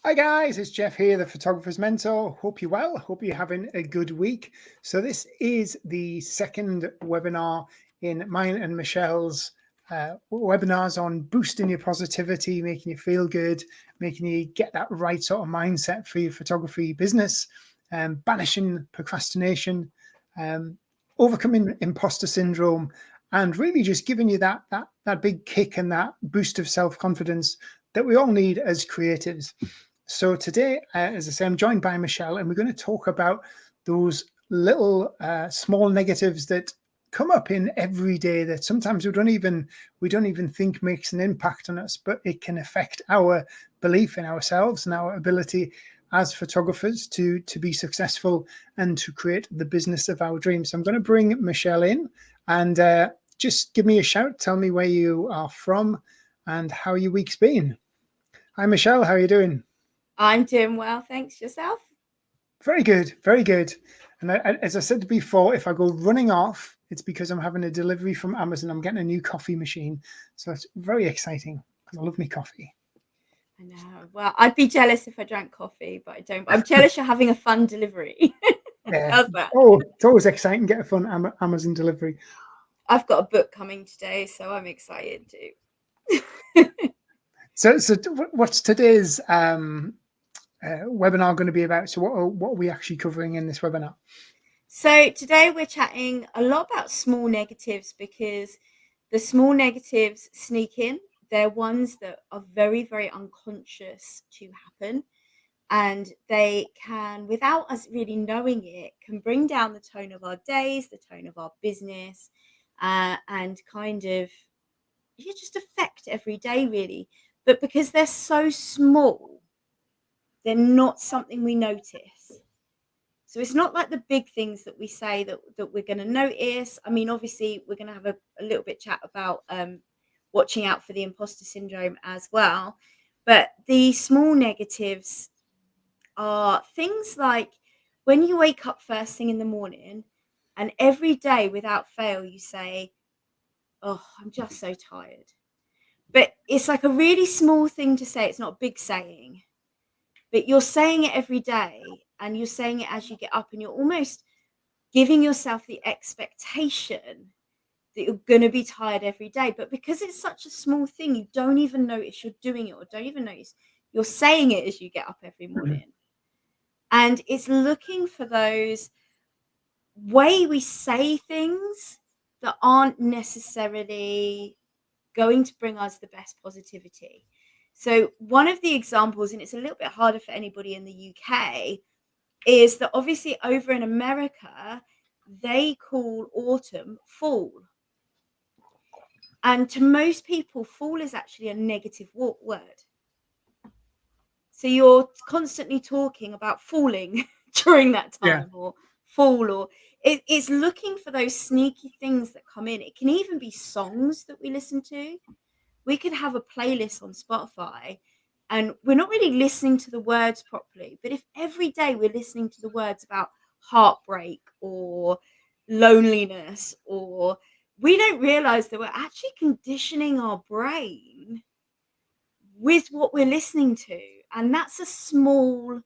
Hi guys, it's Jeff here, the photographer's mentor. Hope you're well. Hope you're having a good week. So this is the second webinar in mine and Michelle's webinars on boosting your positivity, making you feel good, making you get that right sort of mindset for your photography business, banishing procrastination, overcoming imposter syndrome, and really just giving you that big kick and that boost of self-confidence that we all need as creatives. So today, as I say, I'm joined by Michelle, and we're going to talk about those little small negatives that come up in every day that sometimes we don't even think makes an impact on us, but it can affect our belief in ourselves and our ability as photographers to be successful and to create the business of our dreams. So I'm going to bring Michelle in and just give me a shout. Tell me where you are from and how your week's been. Hi, Michelle. How are you doing? I'm doing well, thanks. Yourself? Very good, very good. And as I said before, if I go running off, it's because I'm having a delivery from Amazon. I'm getting a new coffee machine. So it's very exciting because I love my coffee. I know. Well, I'd be jealous if I drank coffee, but I don't. But I'm jealous you're having a fun delivery. Yeah. How's that? Oh, it's always exciting to get a fun Amazon delivery. I've got a book coming today, so I'm excited too. So what's today's webinar going to be about? So what are we actually covering in this webinar? So today we're chatting a lot about small negatives because the small negatives sneak in. They're ones that are very, very unconscious to happen. And they can, without us really knowing it, can bring down the tone of our days, the tone of our business, and kind of just affect every day really. But because they're so small, they're not something we notice. So it's not like the big things that we say that we're going to notice. I mean, obviously, we're going to have a little bit chat about watching out for the imposter syndrome as well. But the small negatives are things like when you wake up first thing in the morning and every day without fail you say, "Oh, I'm just so tired." But it's like a really small thing to say. It's not a big saying, but you're saying it every day and you're saying it as you get up and you're almost giving yourself the expectation that you're going to be tired every day. But because it's such a small thing, you don't even notice you're doing it or don't even notice you're saying it as you get up every morning. And it's looking for those way we say things that aren't necessarily going to bring us the best positivity. So one of the examples, and it's a little bit harder for anybody in the UK, is that obviously over in America, they call autumn fall. And to most people, fall is actually a negative word. So you're constantly talking about falling during that Yeah. time or fall, or it's looking for those sneaky things that come in. It can even be songs that we listen to. We could have a playlist on Spotify and we're not really listening to the words properly. But if every day we're listening to the words about heartbreak or loneliness, or we don't realize that we're actually conditioning our brain with what we're listening to. And that's a small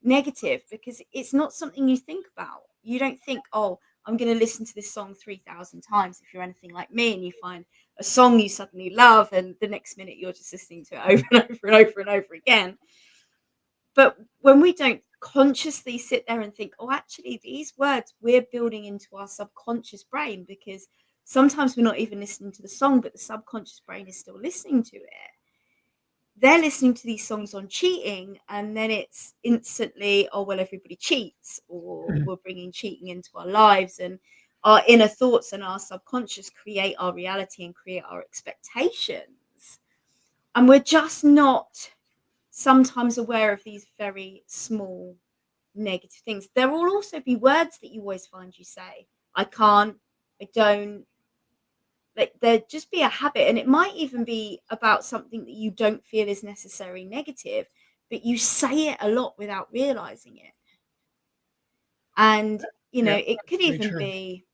negative because it's not something you think about. You don't think, oh, I'm going to listen to this song 3,000 times. If you're anything like me and you find a song you suddenly love and the next minute you're just listening to it over and over and over and over again. But when we don't consciously sit there and think, oh, actually, these words we're building into our subconscious brain, because sometimes we're not even listening to the song, but the subconscious brain is still listening to it. They're listening to these songs on cheating, and then it's instantly, oh, well, everybody cheats, or we're bringing cheating into our lives, and our inner thoughts and our subconscious create our reality and create our expectations. And we're just not sometimes aware of these very small negative things. There will also be words that you always find you say, I can't, I don't, like there'd just be a habit, and it might even be about something that you don't feel is necessarily negative, but you say it a lot without realizing it. And Yeah. it could Very even true. be,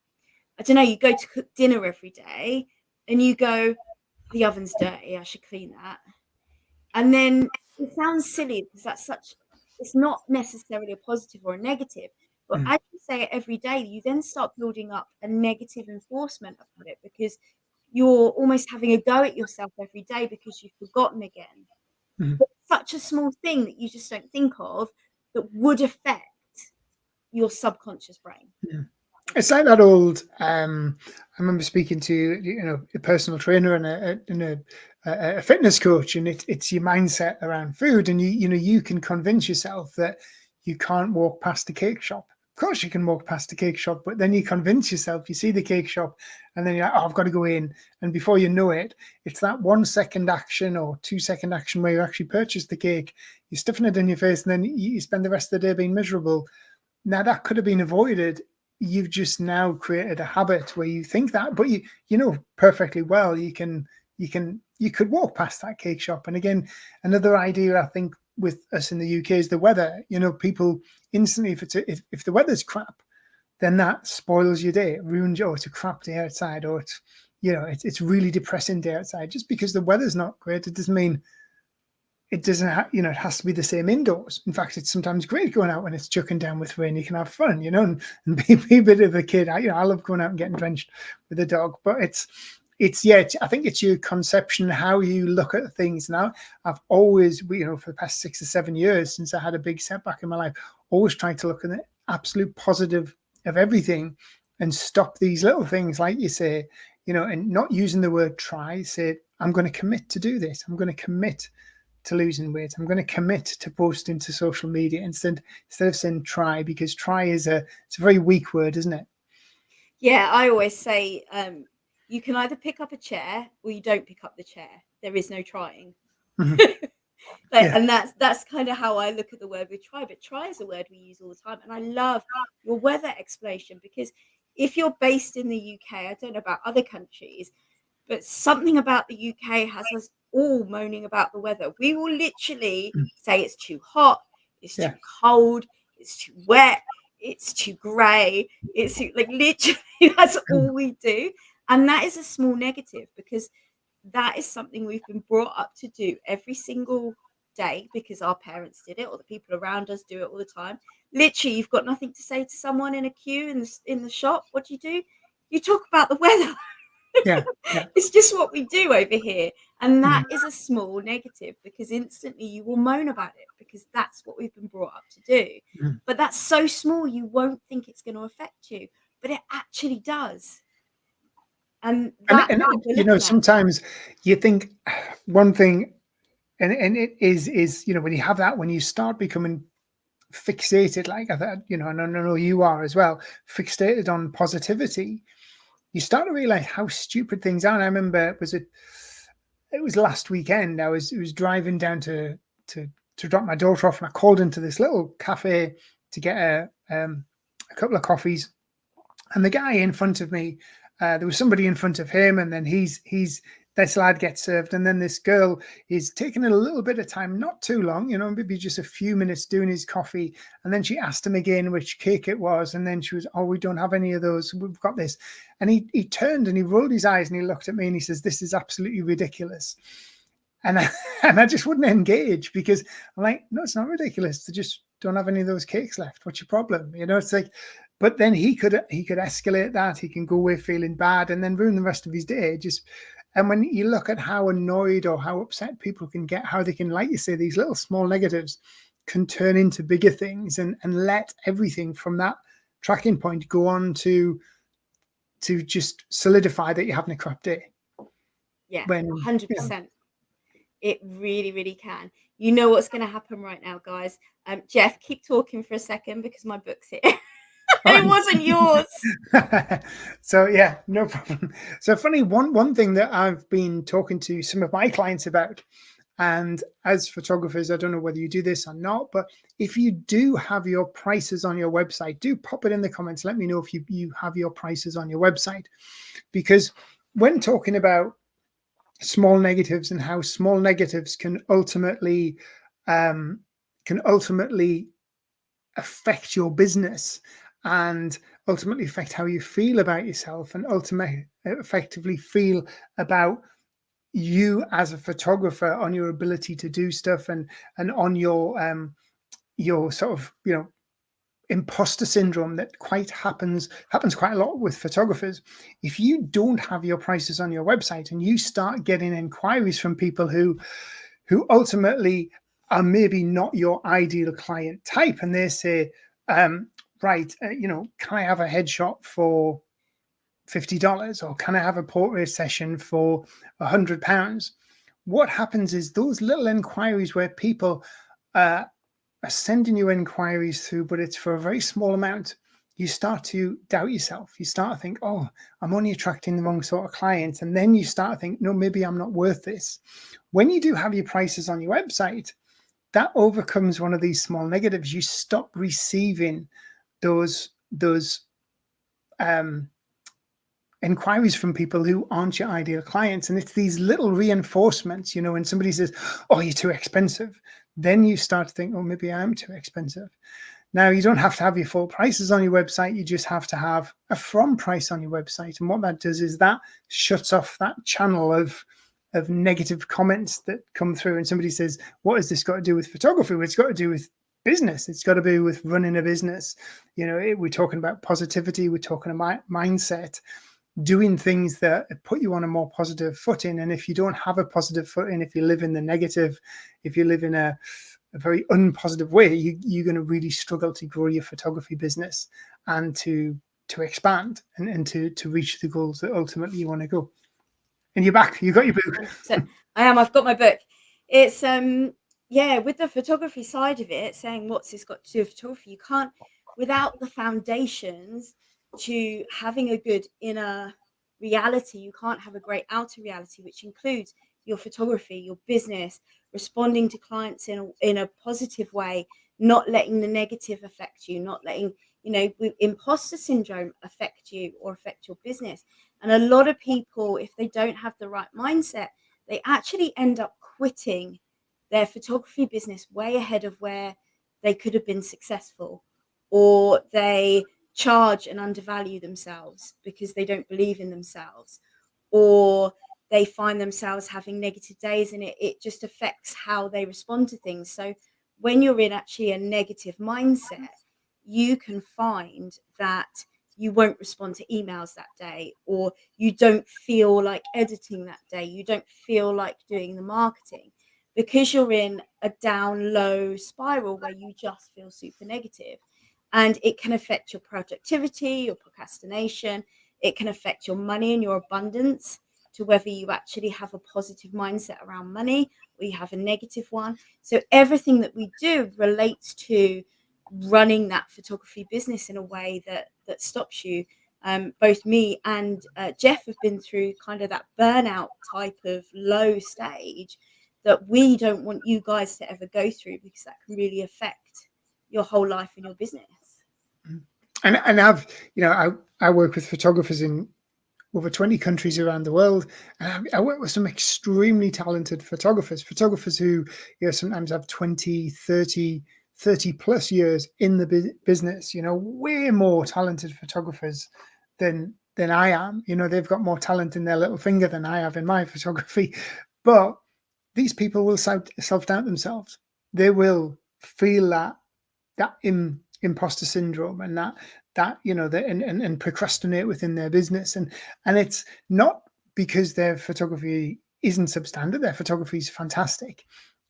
I don't know, you go to cook dinner every day and you go, the oven's dirty, I should clean that. And then it sounds silly because it's not necessarily a positive or a negative. But Mm, as you say it every day, you then start building up a negative enforcement about it because you're almost having a go at yourself every day because you've forgotten again. mm, But it's such a small thing that you just don't think of that would affect your subconscious brain. mm. That makes It's like that old. I remember speaking to a personal trainer and a fitness coach, and it's your mindset around food, and you can convince yourself that you can't walk past the cake shop. Of course, you can walk past the cake shop, but then you convince yourself. You see the cake shop, and then you're like, "Oh, I've got to go in." And before you know it, it's that 1 second action or 2 second action where you actually purchase the cake. You're stuffing it in your face, and then you spend the rest of the day being miserable. Now that could have been avoided. You've just now created a habit where you think that, but you know perfectly well you could walk past that cake shop. And again, another idea I think with us in the UK is the weather. People instantly, if the weather's crap, then that spoils your day. It ruins you. Oh, it's a crap day outside, or it's really depressing day outside. Just because the weather's not great, it doesn't mean it doesn't it has to be the same indoors. In fact, it's sometimes great going out when it's chucking down with rain. You can have fun, and be a bit of a kid. I love going out and getting drenched with a dog, but I think it's your conception, how you look at things. Now, I've always, for the past 6 or 7 years since I had a big setback in my life, always tried to look at the absolute positive of everything and stop these little things, like you say, and not using the word try. Say, I'm going to commit to do this. I'm going to commit to losing weight. I'm going to commit to posting to social media instead of saying try, because try it's a very weak word, isn't it? Yeah, I always say you can either pick up a chair or you don't pick up the chair. There is no trying. Mhm. Yeah. And that's kind of how I look at the word with try. But try is a word we use all the time. And I love your weather explanation because if you're based in the UK, I don't know about other countries, but something about the UK has us all moaning about the weather. We will literally Mm. say it's too hot, it's too Yeah. cold, it's too wet, it's too grey. It's like literally that's Mm. all we do. And that is a small negative because that is something we've been brought up to do every single day because our parents did it or the people around us do it all the time. Literally, you've got nothing to say to someone in a queue in the shop. What do? You talk about the weather. Yeah. Yeah. It's just what we do over here. And Mm. that is a small negative because instantly you will moan about it because that's what we've been brought up to do. Mm. But that's so small, you won't think it's going to affect you, but it actually does. And And, that's what we're and looking at. sometimes you think one thing, and it is when you have that, when you start becoming fixated, like I thought, and I know you are as well, fixated on positivity, you start to realize how stupid things are. And I remember, it was last weekend. I was driving down to drop my daughter off, and I called into this little cafe to get a couple of coffees. And the guy in front of me, there was somebody in front of him, and then he's this lad gets served, and then this girl is taking a little bit of time, not too long, maybe just a few minutes doing his coffee. And then she asked him again which cake it was, and then she was, "Oh, we don't have any of those. We've got this." And he turned and he rolled his eyes and he looked at me and he says, "This is absolutely ridiculous." And and I just wouldn't engage because I'm like, "No, it's not ridiculous. They just don't have any of those cakes left. What's your problem?" It's like, but then he could escalate that. He can go away feeling bad and then ruin the rest of his day. And when you look at how annoyed or how upset people can get, how they can, like you say, these little small negatives can turn into bigger things, and let everything from that tracking point go on to just solidify that you're having a crap day. Yeah, When 100%. It really, really can. You know what's going to happen right now, guys. Jeff, keep talking for a second because my book's here. It wasn't yours. So yeah, no problem. So funny, one thing that I've been talking to some of my clients about, and as photographers, I don't know whether you do this or not, but if you do have your prices on your website, do pop it in the comments. Let me know if you have your prices on your website, because when talking about small negatives and how small negatives can ultimately um, affect your business, and ultimately affect how you feel about yourself, and ultimately effectively feel about you as a photographer, on your ability to do stuff, and on your sort of, imposter syndrome that happens quite a lot with photographers. If you don't have your prices on your website and you start getting inquiries from people who ultimately are maybe not your ideal client type, and they say, right, can I have a headshot for $50, or can I have a portrait session for £100? What happens is those little inquiries where people are sending you inquiries through, but it's for a very small amount, you start to doubt yourself. You start to think, oh, I'm only attracting the wrong sort of clients. And then you start to think, no, maybe I'm not worth this. When you do have your prices on your website, that overcomes one of these small negatives. You stop receiving those inquiries from people who aren't your ideal clients. And it's these little reinforcements, when somebody says, oh, you're too expensive, then you start to think, oh, maybe I am too expensive. Now, you don't have to have your full prices on your website. You just have to have a from price on your website. And what that does is that shuts off that channel of negative comments that come through. And somebody says, what has this got to do with photography? Well, it's got to do with business. It's got to do with running a business. We're talking about positivity. We're talking about mindset, doing things that put you on a more positive footing. And if you don't have a positive footing, if you live in the negative, if you live in a very unpositive way, you're going to really struggle to grow your photography business and to expand and to reach the goals that ultimately you want to go. And you're back. You got your book. 100%. I am. I've got my book. It's with the photography side of it, saying what's this got to do with photography? You can't, without the foundations to having a good inner reality, you can't have a great outer reality, which includes your photography, your business, responding to clients in a positive way, not letting the negative affect you, not letting imposter syndrome affect you or affect your business. And a lot of people, if they don't have the right mindset, they actually end up quitting their photography business way ahead of where they could have been successful, or they charge and undervalue themselves because they don't believe in themselves, or they find themselves having negative days, and it just affects how they respond to things. So when you're in actually a negative mindset, you can find that you won't respond to emails that day, or you don't feel like editing that day, you don't feel like doing the marketing, because you're in a down low spiral where you just feel super negative. And it can affect your productivity, your procrastination. It can affect your money and your abundance, to whether you actually have a positive mindset around money or you have a negative one. So everything that we do relates to running that photography business in a way that stops you. Both me and Jeff have been through kind of that burnout type of low stage that we don't want you guys to ever go through, because that can really affect your whole life and your business. And I've, I work with photographers in over 20 countries around the world. And I work with some extremely talented photographers who, sometimes have 20, 30 plus years in the business, way more talented photographers than I am. They've got more talent in their little finger than I have in my photography. But these people will self-doubt themselves. They will feel that imposter syndrome, and and procrastinate within their business. And it's not because their photography isn't substandard. Their photography is fantastic.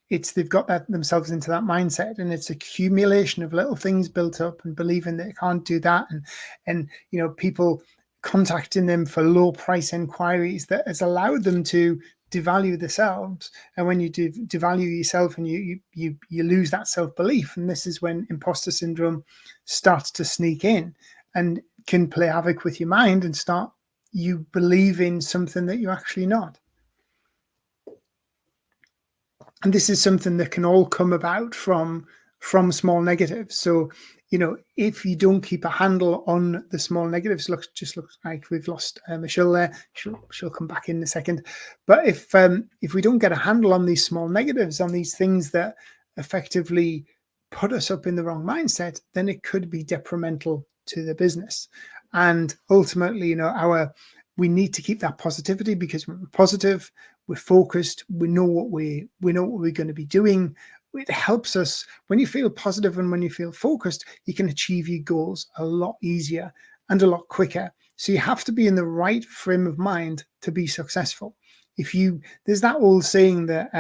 It's they've got themselves into that mindset, and it's accumulation of little things built up and believing they can't do that, and people contacting them for low price inquiries that has allowed them to devalue themselves. And when you devalue yourself, and you lose that self-belief, and this is when imposter syndrome starts to sneak in and can play havoc with your mind and start you believing something that you're actually not. And this is something that can all come about from small negatives. So if you don't keep a handle on the small negatives, looks like we've lost Michelle there. She'll come back in a second. But if we don't get a handle on these small negatives, on these things that effectively put us up in the wrong mindset, then it could be detrimental to the business. And ultimately, we need to keep that positivity, because when we're positive, we're focused, we know what we're going to be doing. It helps us when you feel positive and when you feel focused, you can achieve your goals a lot easier and a lot quicker. So you have to be in the right frame of mind to be successful. There's that old saying that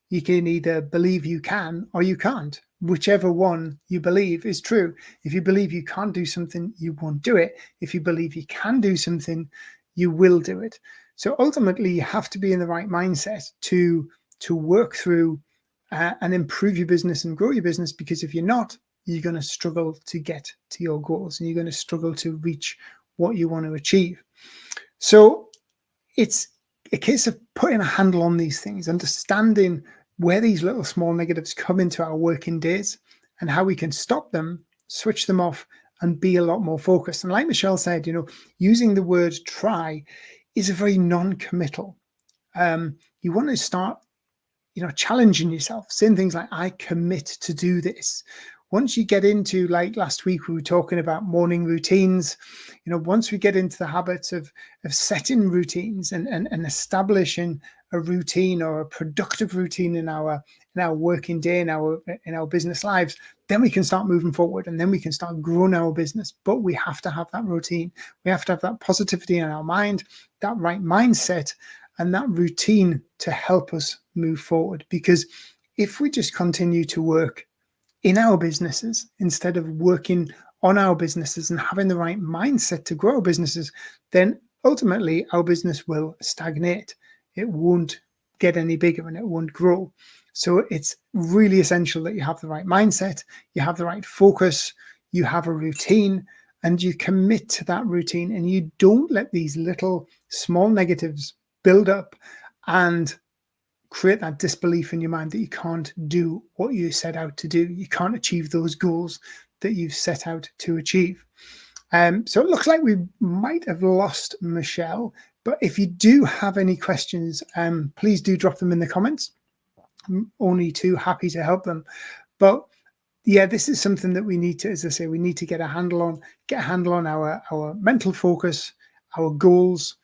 you can either believe you can or you can't. Whichever one you believe is true. If you believe you can't do something, you won't do it. If you believe you can do something, you will do it. So ultimately, you have to be in the right mindset to work through and improve your business and grow your business, because if you're not, you're going to struggle to get to your goals and you're going to struggle to reach what you want to achieve. So it's a case of putting a handle on these things, understanding where these little small negatives come into our working days and how we can stop them, switch them off, and be a lot more focused. And like Michelle said, using the word try is a very non-committal. You want to start challenging yourself, saying things like, I commit to do this. Once you get into, like last week, we were talking about morning routines. Once we get into the habits of setting routines and establishing a routine or a productive routine in our working day, in our business lives, then we can start moving forward and then we can start growing our business. But we have to have that routine. We have to have that positivity in our mind, that right mindset, and that routine to help us move forward. Because if we just continue to work in our businesses instead of working on our businesses and having the right mindset to grow our businesses, then ultimately our business will stagnate. It won't get any bigger and it won't grow. So it's really essential that you have the right mindset, you have the right focus, you have a routine, and you commit to that routine, and you don't let these little small negatives build up and create that disbelief in your mind that you can't do what you set out to do. You can't achieve those goals that you've set out to achieve. So it looks like we might have lost Michelle, but if you do have any questions, please do drop them in the comments. I'm only too happy to help them. But yeah, this is something that we need to, as I say, we need to get a handle on our mental focus, our goals,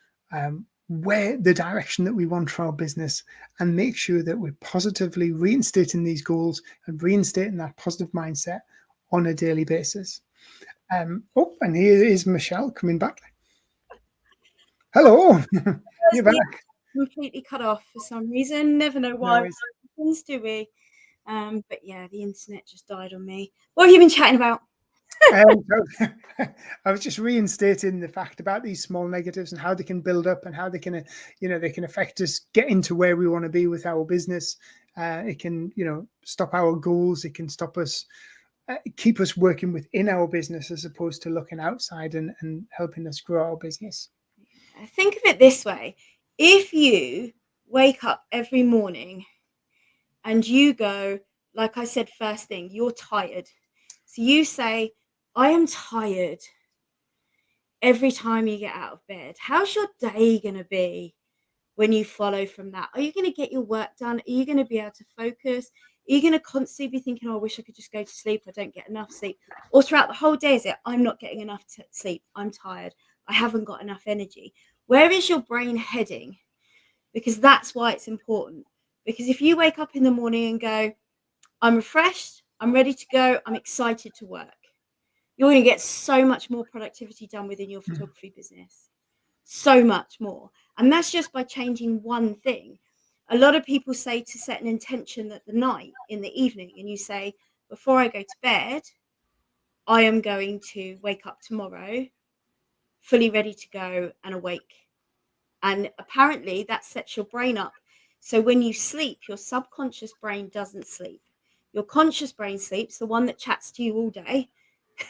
where the direction that we want for our business, and make sure that we're positively reinstating these goals and reinstating that positive mindset on a daily basis. And here is Michelle coming back. Hello, you're back. Completely cut off for some reason. Never know why. Happens, do we? But yeah, the internet just died on me. What have you been chatting about? So, I was just reinstating the fact about these small negatives and how they can build up and how they can, they can affect us getting to where we want to be with our business. It can, stop our goals. It can stop us, keep us working within our business as opposed to looking outside and helping us grow our business. Think of it this way. If you wake up every morning and you go, like I said, first thing, you're tired. So you say, I am tired every time you get out of bed. How's your day going to be when you follow from that? Are you going to get your work done? Are you going to be able to focus? Are you going to constantly be thinking, oh, I wish I could just go to sleep. I don't get enough sleep. Or throughout the whole day, is it, I'm not getting enough sleep. I'm tired. I haven't got enough energy. Where is your brain heading? Because that's why it's important. Because if you wake up in the morning and go, I'm refreshed, I'm ready to go, I'm excited to work, you're going to get so much more productivity done within your photography business. So much more. And that's just by changing one thing. A lot of people say to set an intention at the night, in the evening, and you say, before I go to bed, I am going to wake up tomorrow fully ready to go and awake. And apparently that sets your brain up. So when you sleep, your subconscious brain doesn't sleep. Your conscious brain sleeps, the one that chats to you all day,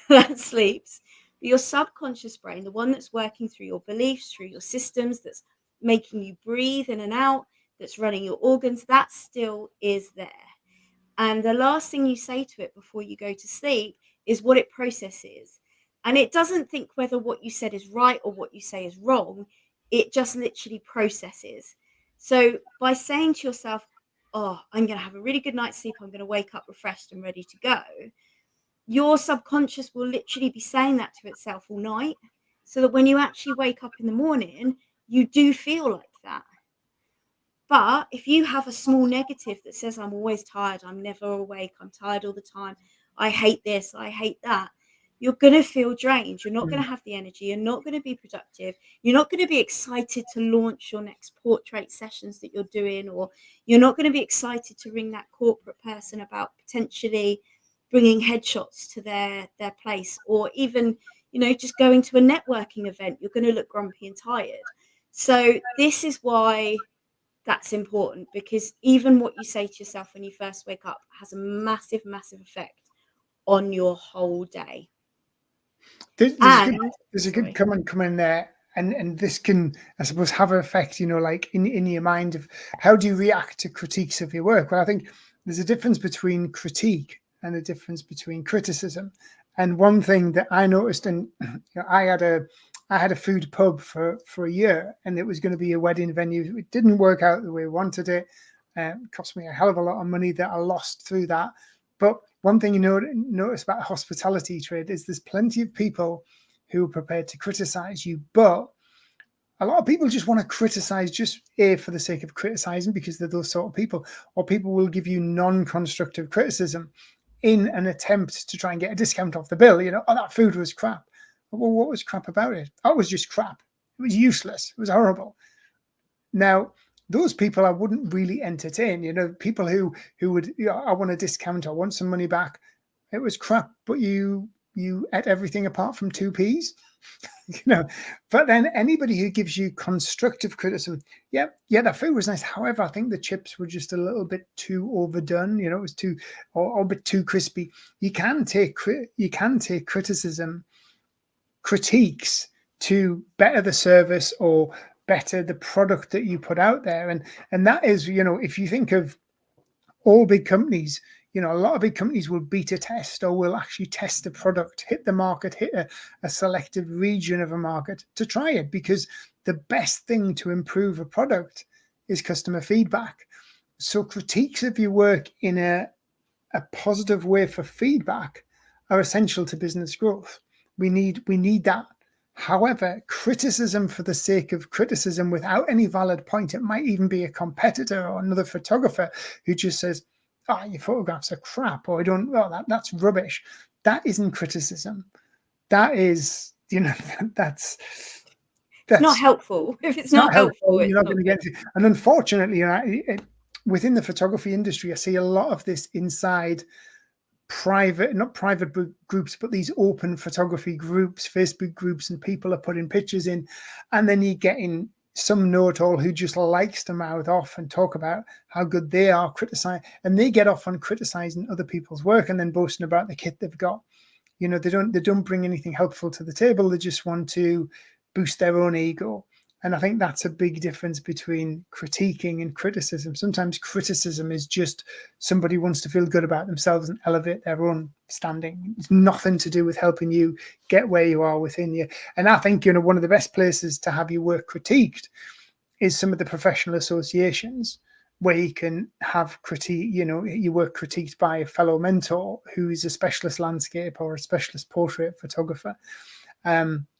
that sleeps. But your subconscious brain, the one that's working through your beliefs, through your systems, that's making you breathe in and out, that's running your organs, that still is there. And the last thing you say to it before you go to sleep is what it processes. And it doesn't think whether what you said is right or what you say is wrong. It just literally processes. So by saying to yourself, oh, I'm going to have a really good night's sleep, I'm going to wake up refreshed and ready to go, your subconscious will literally be saying that to itself all night, so that when you actually wake up in the morning, you do feel like that. But if you have a small negative that says, I'm always tired, I'm never awake, I'm tired all the time, I hate this, I hate that, you're going to feel drained. You're not going to have the energy. You're not going to be productive. You're not going to be excited to launch your next portrait sessions that you're doing, or you're not going to be excited to ring that corporate person about potentially bringing headshots to their place, or even, just going to a networking event. You're going to look grumpy and tired. So this is why that's important, because even what you say to yourself when you first wake up has a massive, massive effect on your whole day. There's a good comment coming there, and this can, I suppose, have an effect, like in your mind of how do you react to critiques of your work. Well, I think there's a difference between critique and a difference between criticism. And one thing that I noticed, and I had a food pub for a year, and it was going to be a wedding venue. It didn't work out the way I wanted it. It cost me a hell of a lot of money that I lost through that. But one thing you notice about hospitality trade is there's plenty of people who are prepared to criticize you, but a lot of people just want to criticize just for the sake of criticizing, because they're those sort of people, or people will give you non-constructive criticism in an attempt to try and get a discount off the bill. Oh, that food was crap. Well, what was crap about it? Oh, it was just crap. It was useless. It was horrible. Now, those people I wouldn't really entertain. People who would, I want a discount, I want some money back. It was crap, but you ate everything apart from 2 peas. But then anybody who gives you constructive criticism, yeah, that food was nice. However, I think the chips were just a little bit too overdone. It was too, or a bit too crispy. You can take criticism, critiques to better the service or better the product that you put out there. And that is, if you think of all big companies, a lot of big companies will beta test or will actually test the product, hit the market, hit a selected region of a market to try it, because the best thing to improve a product is customer feedback. So critiques of your work in a positive way for feedback are essential to business growth. We need that. However, criticism for the sake of criticism without any valid point, it might even be a competitor or another photographer who just says, oh, your photographs are crap, or that's rubbish. That isn't criticism. That is, that's not helpful. If it's not helpful, you're not going to get into. And unfortunately, within the photography industry, I see a lot of this inside not private groups, but these open photography groups, Facebook groups, and people are putting pictures in, and then you get in some know-it-all who just likes to mouth off and talk about how good they are, criticize, and they get off on criticizing other people's work and then boasting about the kit they've got. They don't bring anything helpful to the table. They just want to boost their own ego. And I think that's a big difference between critiquing and criticism. Sometimes criticism is just somebody wants to feel good about themselves and elevate their own standing. It's nothing to do with helping you get where you are within you. And I think, one of the best places to have your work critiqued is some of the professional associations where you can have your work critiqued by a fellow mentor who's a specialist landscape or a specialist portrait photographer.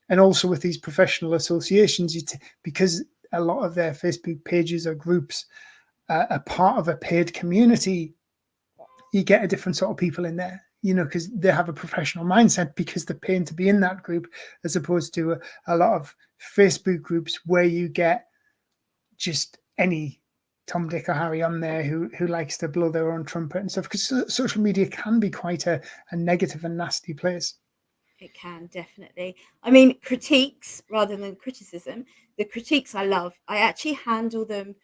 And also with these professional associations, because a lot of their Facebook pages or groups are part of a paid community, you get a different sort of people in there, because they have a professional mindset because they're paying to be in that group, as opposed to a lot of Facebook groups where you get just any Tom, Dick, or Harry on there who likes to blow their own trumpet and stuff, because social media can be quite a negative and nasty place. It can, definitely. I mean, critiques rather than criticism. The critiques I love. I actually handle them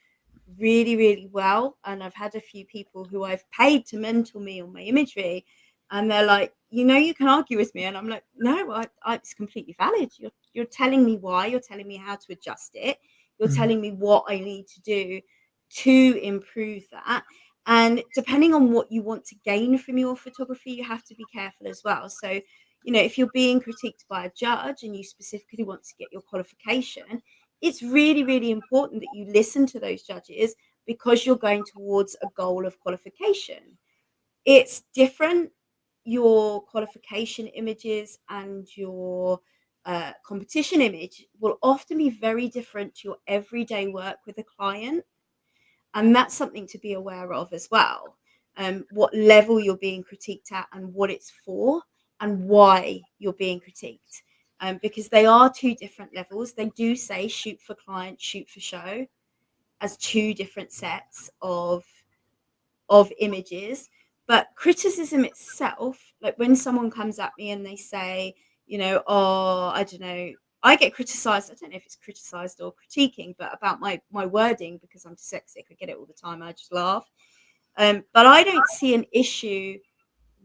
really, really well. And I've had a few people who I've paid to mentor me on my imagery, and they're like, you can argue with me. And I'm like, no, it's completely valid. You're telling me why. You're telling me how to adjust it. You're telling me what I need to do to improve that. And depending on what you want to gain from your photography, you have to be careful as well. So, if you're being critiqued by a judge and you specifically want to get your qualification, it's really, really important that you listen to those judges, because you're going towards a goal of qualification. It's different. Your qualification images and your competition image will often be very different to your everyday work with a client. And that's something to be aware of as well. What level you're being critiqued at and what it's for and why you're being critiqued. Because they are two different levels. They do say shoot for client, shoot for show as two different sets of images. But criticism itself, like when someone comes at me and they say, oh, I don't know, I get criticized. I don't know if it's criticized or critiquing, but about my wording, because I'm dyslexic, I get it all the time. I just laugh. But I don't see an issue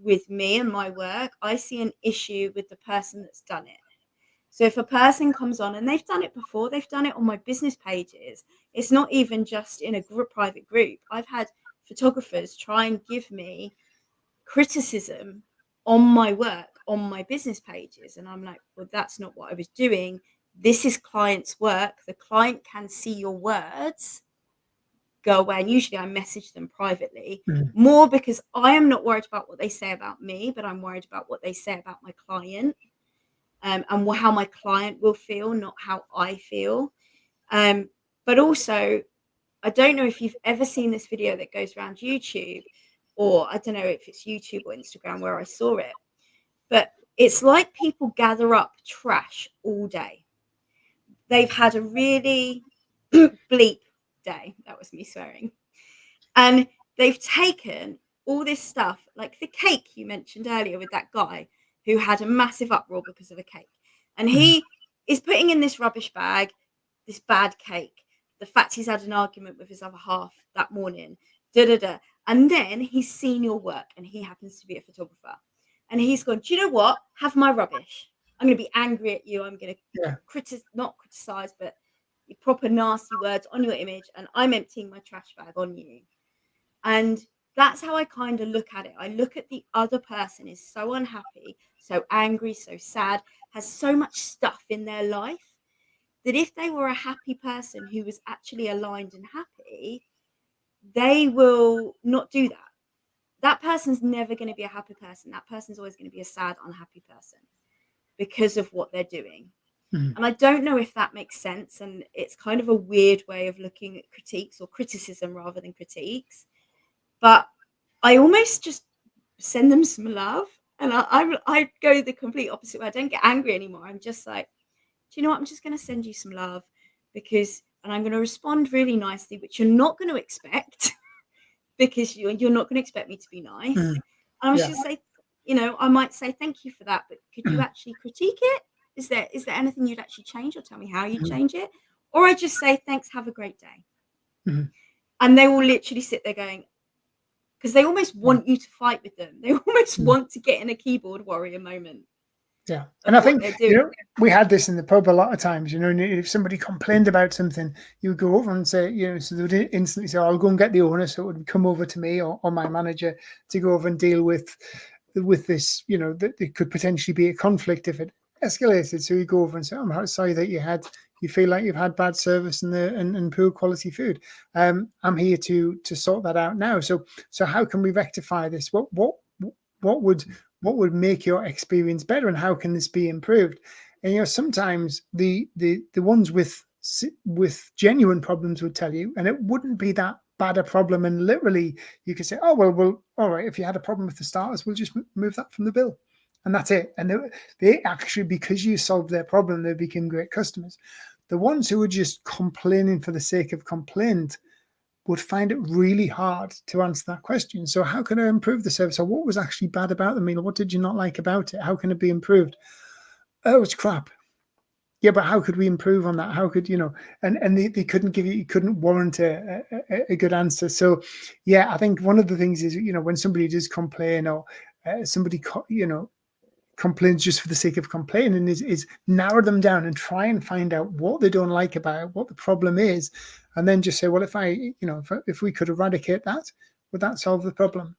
with me and my work. I see an issue with the person that's done it. So if a person comes on and they've done it before, they've done it on my business pages. It's not even just in a private group. I've had photographers try and give me criticism on my work on my business pages, and I'm like, well, that's not what I was doing. This is client's work. The client can see your words. Go away. And usually I message them privately, more because I am not worried about what they say about me, but I'm worried about what they say about my client, and how my client will feel, not how I feel. But also, I don't know if you've ever seen this video that goes around YouTube, or I don't know if it's YouTube or Instagram where I saw it, but it's like people gather up trash all day. They've had a really bleep day. That was me swearing. And they've taken all this stuff, like the cake you mentioned earlier with that guy who had a massive uproar because of a cake. And he is putting in this rubbish bag, this bad cake, the fact he's had an argument with his other half that morning, And then he's seen your work, and he happens to be a photographer. And he's gone, do you know what? Have my rubbish. I'm going to be angry at you. I'm going to not criticize, but proper nasty words on your image. And I'm emptying my trash bag on you. And that's how I kind of look at it. I look at the other person is so unhappy, so angry, so sad, has so much stuff in their life, that if they were a happy person who was actually aligned and happy, they will not do that. That person's never going to be a happy person. That person's always going to be a sad, unhappy person because of what they're doing. And I don't know if that makes sense. And it's kind of a weird way of looking at critiques, or criticism rather than critiques. But I almost just send them some love. And I go the complete opposite way. I don't get angry anymore. I'm just like, do you know what? I'm just going to send you some love, and I'm going to respond really nicely, which you're not going to expect because you're not going to expect me to be nice. And I was just say, I might say thank you for that, but could you actually critique it? Is there anything you'd actually change, or tell me how you change it? Or I just say, thanks, have a great day. And they will literally sit there going, because they almost want you to fight with them. They almost want to get in a keyboard warrior moment. Yeah. And I think, we had this in the pub a lot of times, if somebody complained about something, you would go over and say, so they would instantly say, I'll go and get the owner. So it would come over to me or my manager to go over and deal with this, that it could potentially be a conflict if it escalated. So you go over and say, I'm sorry that you feel like you've had bad service and poor quality food. I'm here to sort that out now. So how can we rectify this? What would make your experience better, and how can this be improved? And sometimes the ones with genuine problems would tell you, and it wouldn't be that bad a problem, and literally you could say, oh well, all right, if you had a problem with the starters, we'll just move that from the bill, and that's it. And they actually, because you solved their problem, they became great customers. The ones who were just complaining for the sake of complaint would find it really hard to answer that question. So how can I improve the service? Or what was actually bad about the meal? What did you not like about it? How can it be improved? Oh, it's crap. Yeah, but how could we improve on that? How could, and they couldn't give you couldn't warrant a good answer. So yeah, I think one of the things is, when somebody does complain, or somebody, complains just for the sake of complaining, is narrow them down and try and find out what they don't like about it, what the problem is, and then just say, well, if we could eradicate that, would that solve the problem?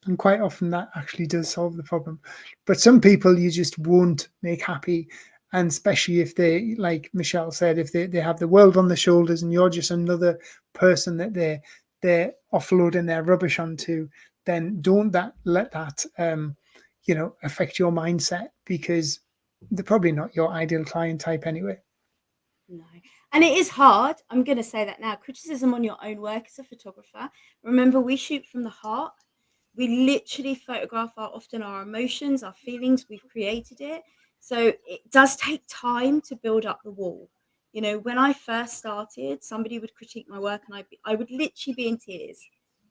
And quite often that actually does solve the problem. But some people you just won't make happy, and especially if they, like Michelle said, if they have the world on their shoulders and you're just another person that they're offloading their rubbish onto, then don't let that affect your mindset, because they're probably not your ideal client type anyway. No. And it is hard. I'm going to say that now. Criticism on your own work as a photographer. Remember, we shoot from the heart. We literally photograph often our emotions, our feelings. We've created it. So it does take time to build up the wall. You know, when I first started, somebody would critique my work and I would literally be in tears.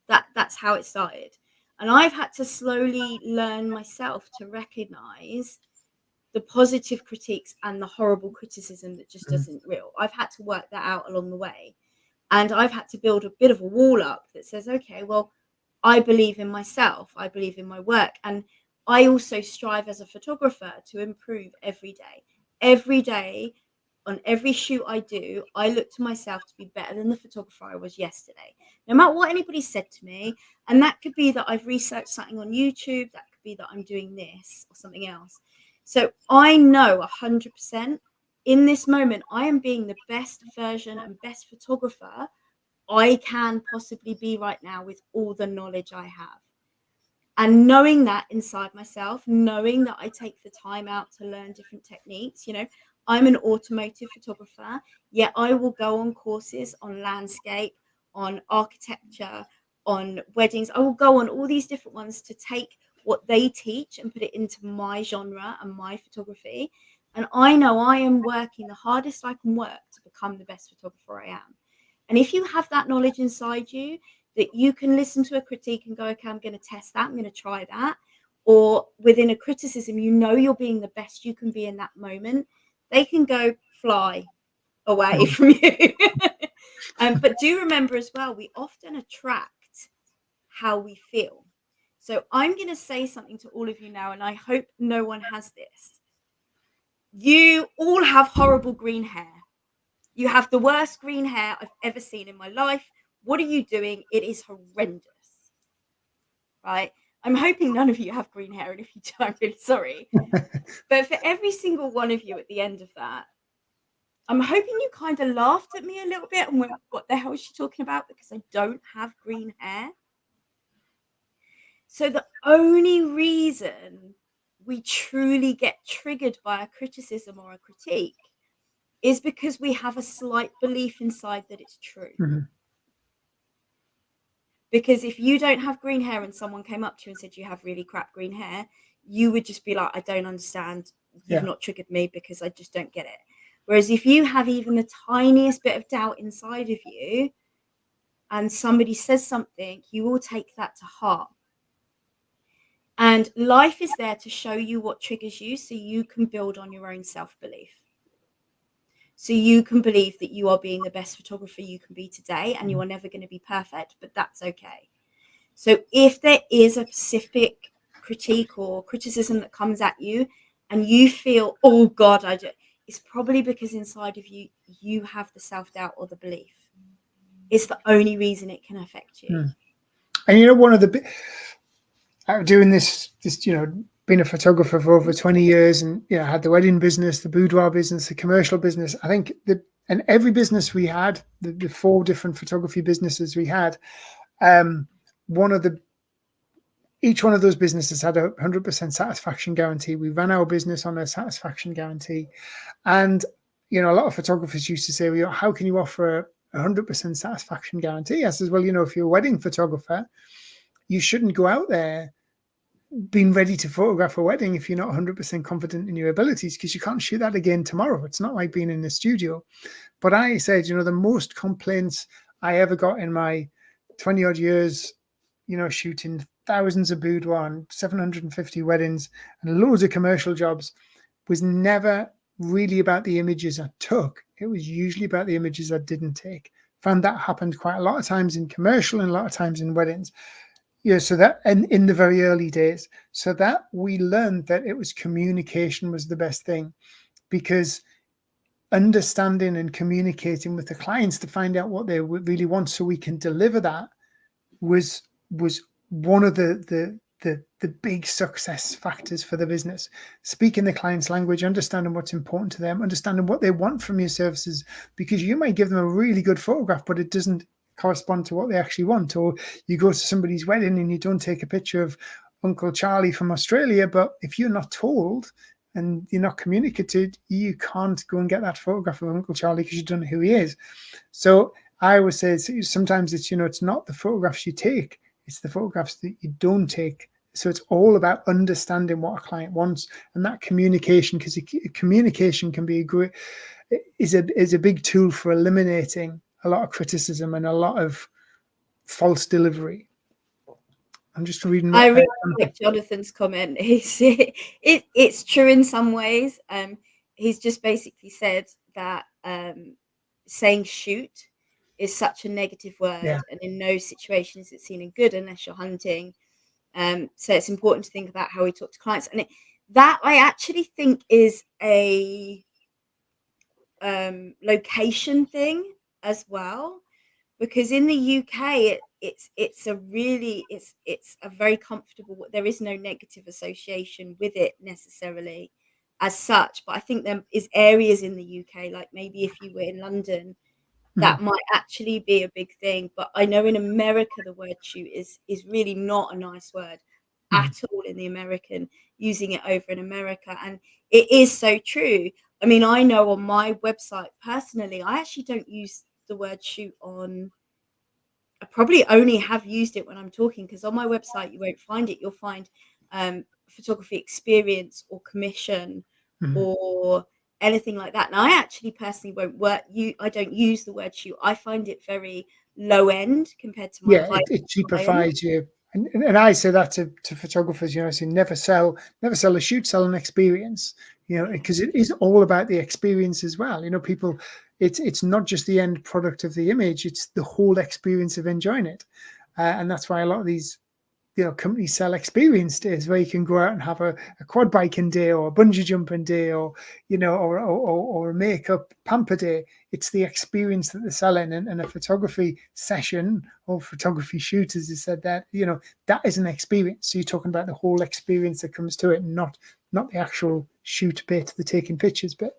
That's how it started. And I've had to slowly learn myself to recognize the positive critiques and the horrible criticism that just isn't real. I've had to work that out along the way. And I've had to build a bit of a wall up that says, okay, well, I believe in myself. I believe in my work. And I also strive as a photographer to improve every day. Every day, on every shoot I do, I look to myself to be better than the photographer I was yesterday, no matter what anybody said to me. And that could be that I've researched something on YouTube. That could be that I'm doing this or something else. So I know 100% in this moment, I am being the best version and best photographer I can possibly be right now with all the knowledge I have. And knowing that inside myself, knowing that I take the time out to learn different techniques, you know, I'm an automotive photographer, yet I will go on courses on landscape, on architecture, on weddings. I will go on all these different ones to take what they teach and put it into my genre and my photography. And I know I am working the hardest I can work to become the best photographer I am. And if you have that knowledge inside you, that you can listen to a critique and go, okay, I'm going to test that, I'm going to try that. Or within a criticism, you know you're being the best you can be in that moment, they can go fly away from you. But do remember as well, we often attract how we feel. So I'm going to say something to all of you now, and I hope no one has this. You all have horrible green hair. You have the worst green hair I've ever seen in my life. What are you doing? It is horrendous. Right? I'm hoping none of you have green hair, and if you do, I'm really sorry. But for every single one of you at the end of that, I'm hoping you kind of laughed at me a little bit and went, what the hell is she talking about? Because I don't have green hair. So the only reason we truly get triggered by a criticism or a critique is because we have a slight belief inside that it's true. Mm-hmm. Because if you don't have green hair and someone came up to you and said you have really crap green hair, you would just be like, I don't understand. You've not triggered me because I just don't get it. Whereas if you have even the tiniest bit of doubt inside of you and somebody says something, you will take that to heart. And life is there to show you what triggers you so you can build on your own self-belief. So you can believe that you are being the best photographer you can be today, and you are never going to be perfect, but that's okay. So if there is a specific critique or criticism that comes at you and you feel, oh God, it's probably because inside of you, you have the self-doubt or the belief. It's the only reason it can affect you. And you know, one of the doing this, you know, being a photographer for over 20 years, and you know, had the wedding business, the boudoir business, the commercial business. I think and every business we had, the 4 different photography businesses we had, each one of those businesses had a 100% satisfaction guarantee. We ran our business on a satisfaction guarantee. And, you know, a lot of photographers used to say, well, how can you offer a 100% satisfaction guarantee? I says, well, you know, if you're a wedding photographer, you shouldn't go out there being ready to photograph a wedding if you're not 100% confident in your abilities, because you can't shoot that again tomorrow. It's not like being in the studio. But I said, you know, the most complaints I ever got in my 20 odd years, you know, shooting thousands of boudoir and 750 weddings and loads of commercial jobs was never really about the images I took. It was usually about the images I didn't take. Found that happened quite a lot of times in commercial and a lot of times in weddings. Yeah, so that, and in the very early days, so that we learned that it was communication was the best thing, because understanding and communicating with the clients to find out what they really want so we can deliver that was one of the big success factors for the business. Speaking the client's language, understanding what's important to them, understanding what they want from your services, because you might give them a really good photograph, but it doesn't correspond to what they actually want. Or you go to somebody's wedding and you don't take a picture of Uncle Charlie from Australia, but if you're not told and you're not communicated, you can't go and get that photograph of Uncle Charlie because you don't know who he is. So I always say sometimes it's, it's not the photographs you take, it's the photographs that you don't take. So it's all about understanding what a client wants, and that communication, because communication can be is a big tool for eliminating a lot of criticism and a lot of false delivery. I'm just reading what I really like Jonathan's comment. It's true in some ways. He's just basically said that saying shoot is such a negative word, and in no situation is it seen in good unless you're hunting. So it's important to think about how we talk to clients, and that I actually think is a location thing as well, because in the UK it's a very comfortable. There is no negative association with it necessarily as such, but I think there is areas in the UK, like maybe if you were in London, that might actually be a big thing. But I know in America the word shoot is really not a nice word at all in the American, using it over in America, and it is so true. I mean, I know on my website personally, I actually don't use the word shoot on. I probably only have used it when I'm talking, because on my website you won't find it. You'll find photography experience or commission or anything like that. Now, I actually personally I don't use the word shoot. I find it very low end compared to my high. It cheapifies you. And I say that to photographers, I say never sell a shoot, sell an experience, because it is all about the experience as well. People, it's not just the end product of the image, it's the whole experience of enjoying it. And that's why a lot of these companies sell experience days, where you can go out and have a quad biking day, or a bungee jumping day, or or a makeup pamper day. It's the experience that they're selling, and a photography session or photography shoot, as you said, that that is an experience. So you're talking about the whole experience that comes to it, not the actual shoot bit, the taking pictures bit.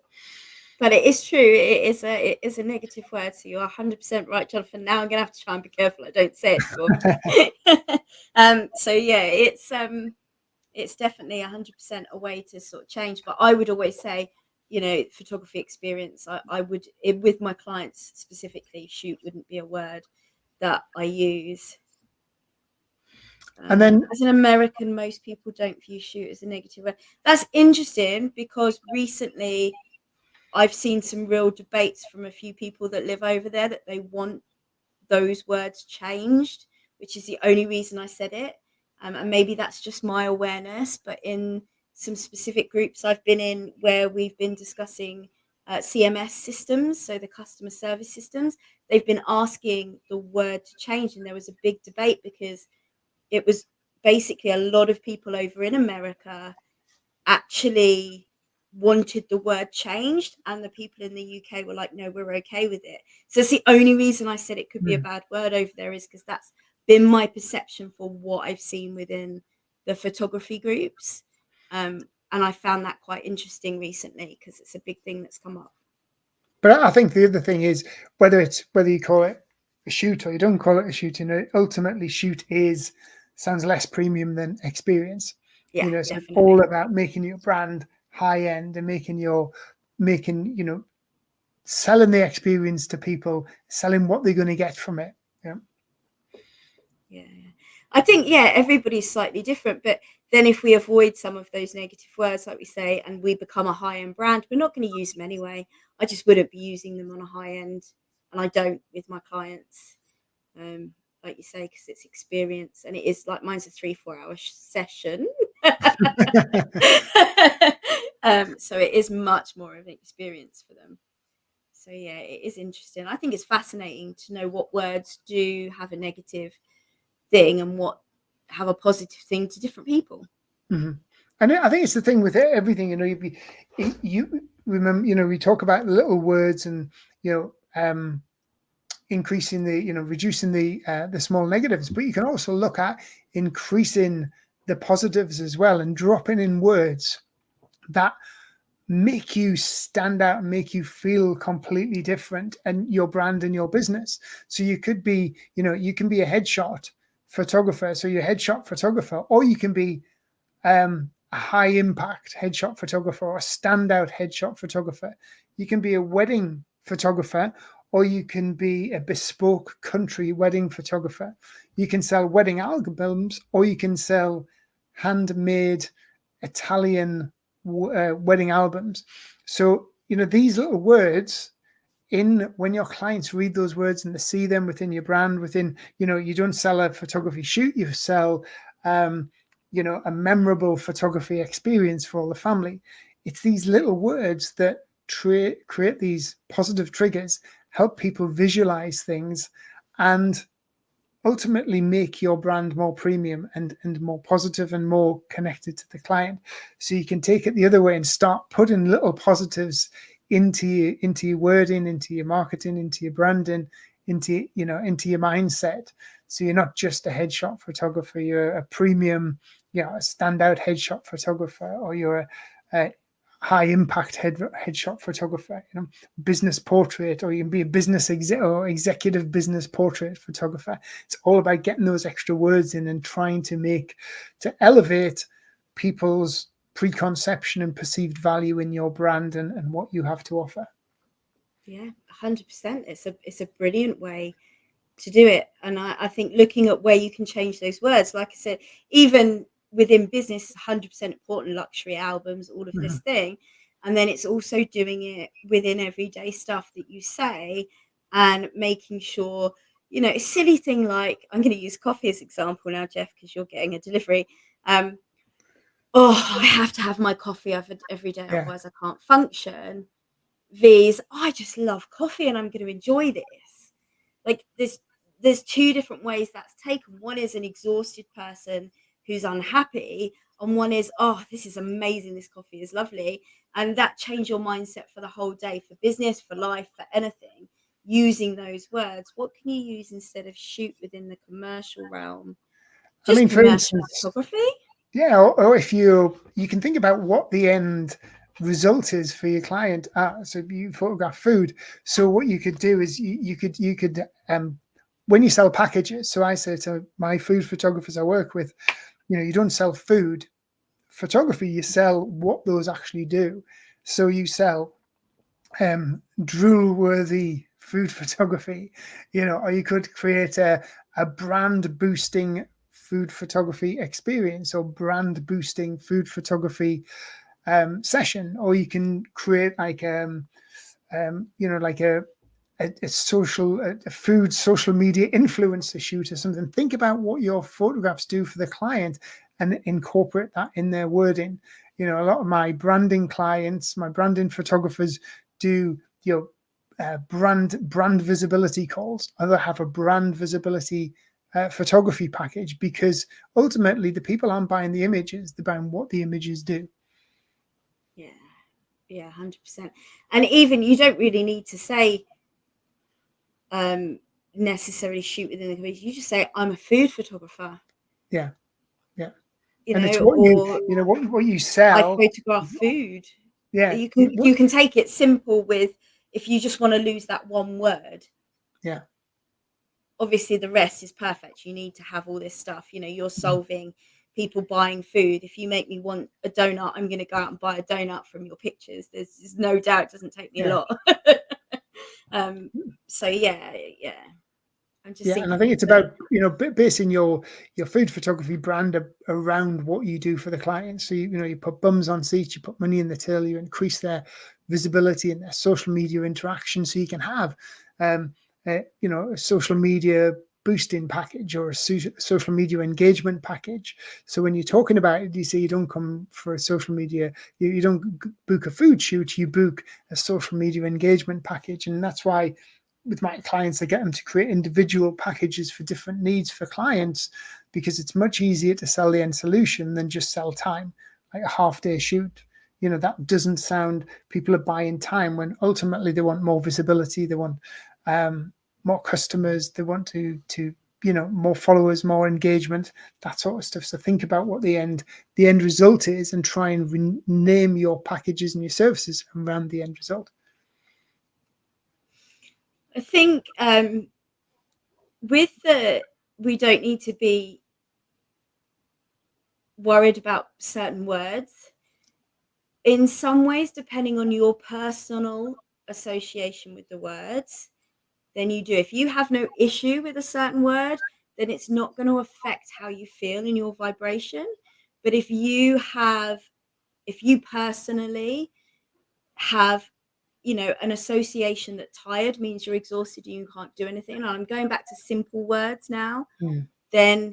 But it is true. It is a negative word. So you're 100% right, Jonathan. Now I'm gonna have to try and be careful I don't say it too often. So yeah, it's definitely 100% a way to sort of change. But I would always say, photography experience. I would, with my clients specifically, shoot wouldn't be a word that I use. And then, as an American, most people don't view shoot as a negative word. That's interesting, because recently I've seen some real debates from a few people that live over there that they want those words changed, which is the only reason I said it. And maybe that's just my awareness, but in some specific groups I've been in where we've been discussing CMS systems, so the customer service systems, they've been asking the word to change. And there was a big debate, because it was basically a lot of people over in America actually wanted the word changed, and the people in the UK were like, no, we're okay with it. So it's the only reason I said it could be a bad word over there, is because that's been my perception for what I've seen within the photography groups. And I found that quite interesting recently, because it's a big thing that's come up. But I think the other thing is, whether you call it a shoot or you don't call it a shoot, ultimately shoot sounds less premium than experience. Yeah, so definitely. It's all about making your brand high end and selling the experience to people, selling what they're going to get from it. Yeah. I think, everybody's slightly different, but then if we avoid some of those negative words, like we say, and we become a high-end brand, we're not going to use them anyway. I just wouldn't be using them on a high end, and I don't with my clients, like you say, because it's experience, and it is like, mine's a 3-4 hour session. So it is much more of an experience for them. So yeah, it is interesting. I think it's fascinating to know what words do have a negative thing and what have a positive thing to different people. And I think it's the thing with everything. You remember, we talk about the little words, and increasing reducing the small negatives, but you can also look at increasing the positives as well, and dropping in words that make you stand out and make you feel completely different, and your brand and your business. So you could be, you can be a headshot photographer, so you're a headshot photographer, or you can be a a high impact headshot photographer or a standout headshot photographer. You can be a wedding photographer, or you can be a bespoke country wedding photographer. You can sell wedding albums, or you can sell handmade Italian wedding albums. So, these little words, when your clients read those words and they see them within your brand, you don't sell a photography shoot, you sell a memorable photography experience for all the family. It's these little words that create these positive triggers, help people visualize things, and ultimately make your brand more premium and more positive and more connected to the client. So you can take it the other way and start putting little positives into your wording, into your marketing, into your branding, into your mindset. So you're not just a headshot photographer, you're a premium, a standout headshot photographer, or you're a high impact headshot photographer, business portrait, or you can be a business executive business portrait photographer. It's all about getting those extra words in and trying to elevate people's preconception and perceived value in your brand and what you have to offer. Yeah, 100%. It's a brilliant way to do it. And I think looking at where you can change those words, like I said, even within business, 100% important, luxury albums, all of this thing. And then it's also doing it within everyday stuff that you say and making sure, a silly thing like, I'm going to use coffee as example now, Jeff, because you're getting a delivery. I have to have my coffee every day, otherwise I can't function. I just love coffee and I'm going to enjoy this. Like there's two different ways that's taken. One is an exhausted person who's unhappy, and one is, this is amazing, this coffee is lovely. And that change your mindset for the whole day, for business, for life, for anything, using those words. What can you use instead of shoot within the commercial realm? Just For commercial instance, photography. Yeah, or if you can think about what the end result is for your client. So you photograph food. So what you could do is you could when you sell packages. So I say to my food photographers I work with, you don't sell food photography. You sell what those actually do. So you sell drool-worthy food photography, or you could create a brand boosting food photography experience or brand boosting food photography session, or you can create like like a food social media influencer shoot or something. Think about what your photographs do for the client and incorporate that in their wording. A lot of my branding clients, my branding photographers do brand visibility calls. Either have a brand visibility photography package, because ultimately the people aren't buying the images, they're buying what the images do. Yeah, 100%. And even you don't really need to say necessarily shoot within the community. You just say, I'm a food photographer. Yeah. And it's what what you sell. I photograph food. Yeah. You can take it simple with, if you just want to lose that one word. Yeah. Obviously the rest is perfect. You need to have all this stuff. You're solving people buying food. If you make me want a donut, I'm going to go out and buy a donut from your pictures. There's no doubt it doesn't take me a lot. So yeah. I'm just thinking, and I think it's about basing your food photography brand around what you do for the client. So you put bums on seats, you put money in the till, you increase their visibility and their social media interaction, so you can have a social media boosting package or a social media engagement package. So when you're talking about it, you say you don't come for a social media, you don't book a food shoot, you book a social media engagement package. And that's why with my clients, I get them to create individual packages for different needs for clients, because it's much easier to sell the end solution than just sell time, like a half-day shoot. That doesn't sound, people are buying time when ultimately they want more visibility, they want more customers, they want to more followers, more engagement, that sort of stuff. So think about what the end result is and try and rename your packages and your services around the end result. I think we don't need to be worried about certain words. In some ways, depending on your personal association with the words, then you do. If you have no issue with a certain word, then it's not going to affect how you feel in your vibration. But if you personally have, an association that tired means you're exhausted and you can't do anything, and I'm going back to simple words now, then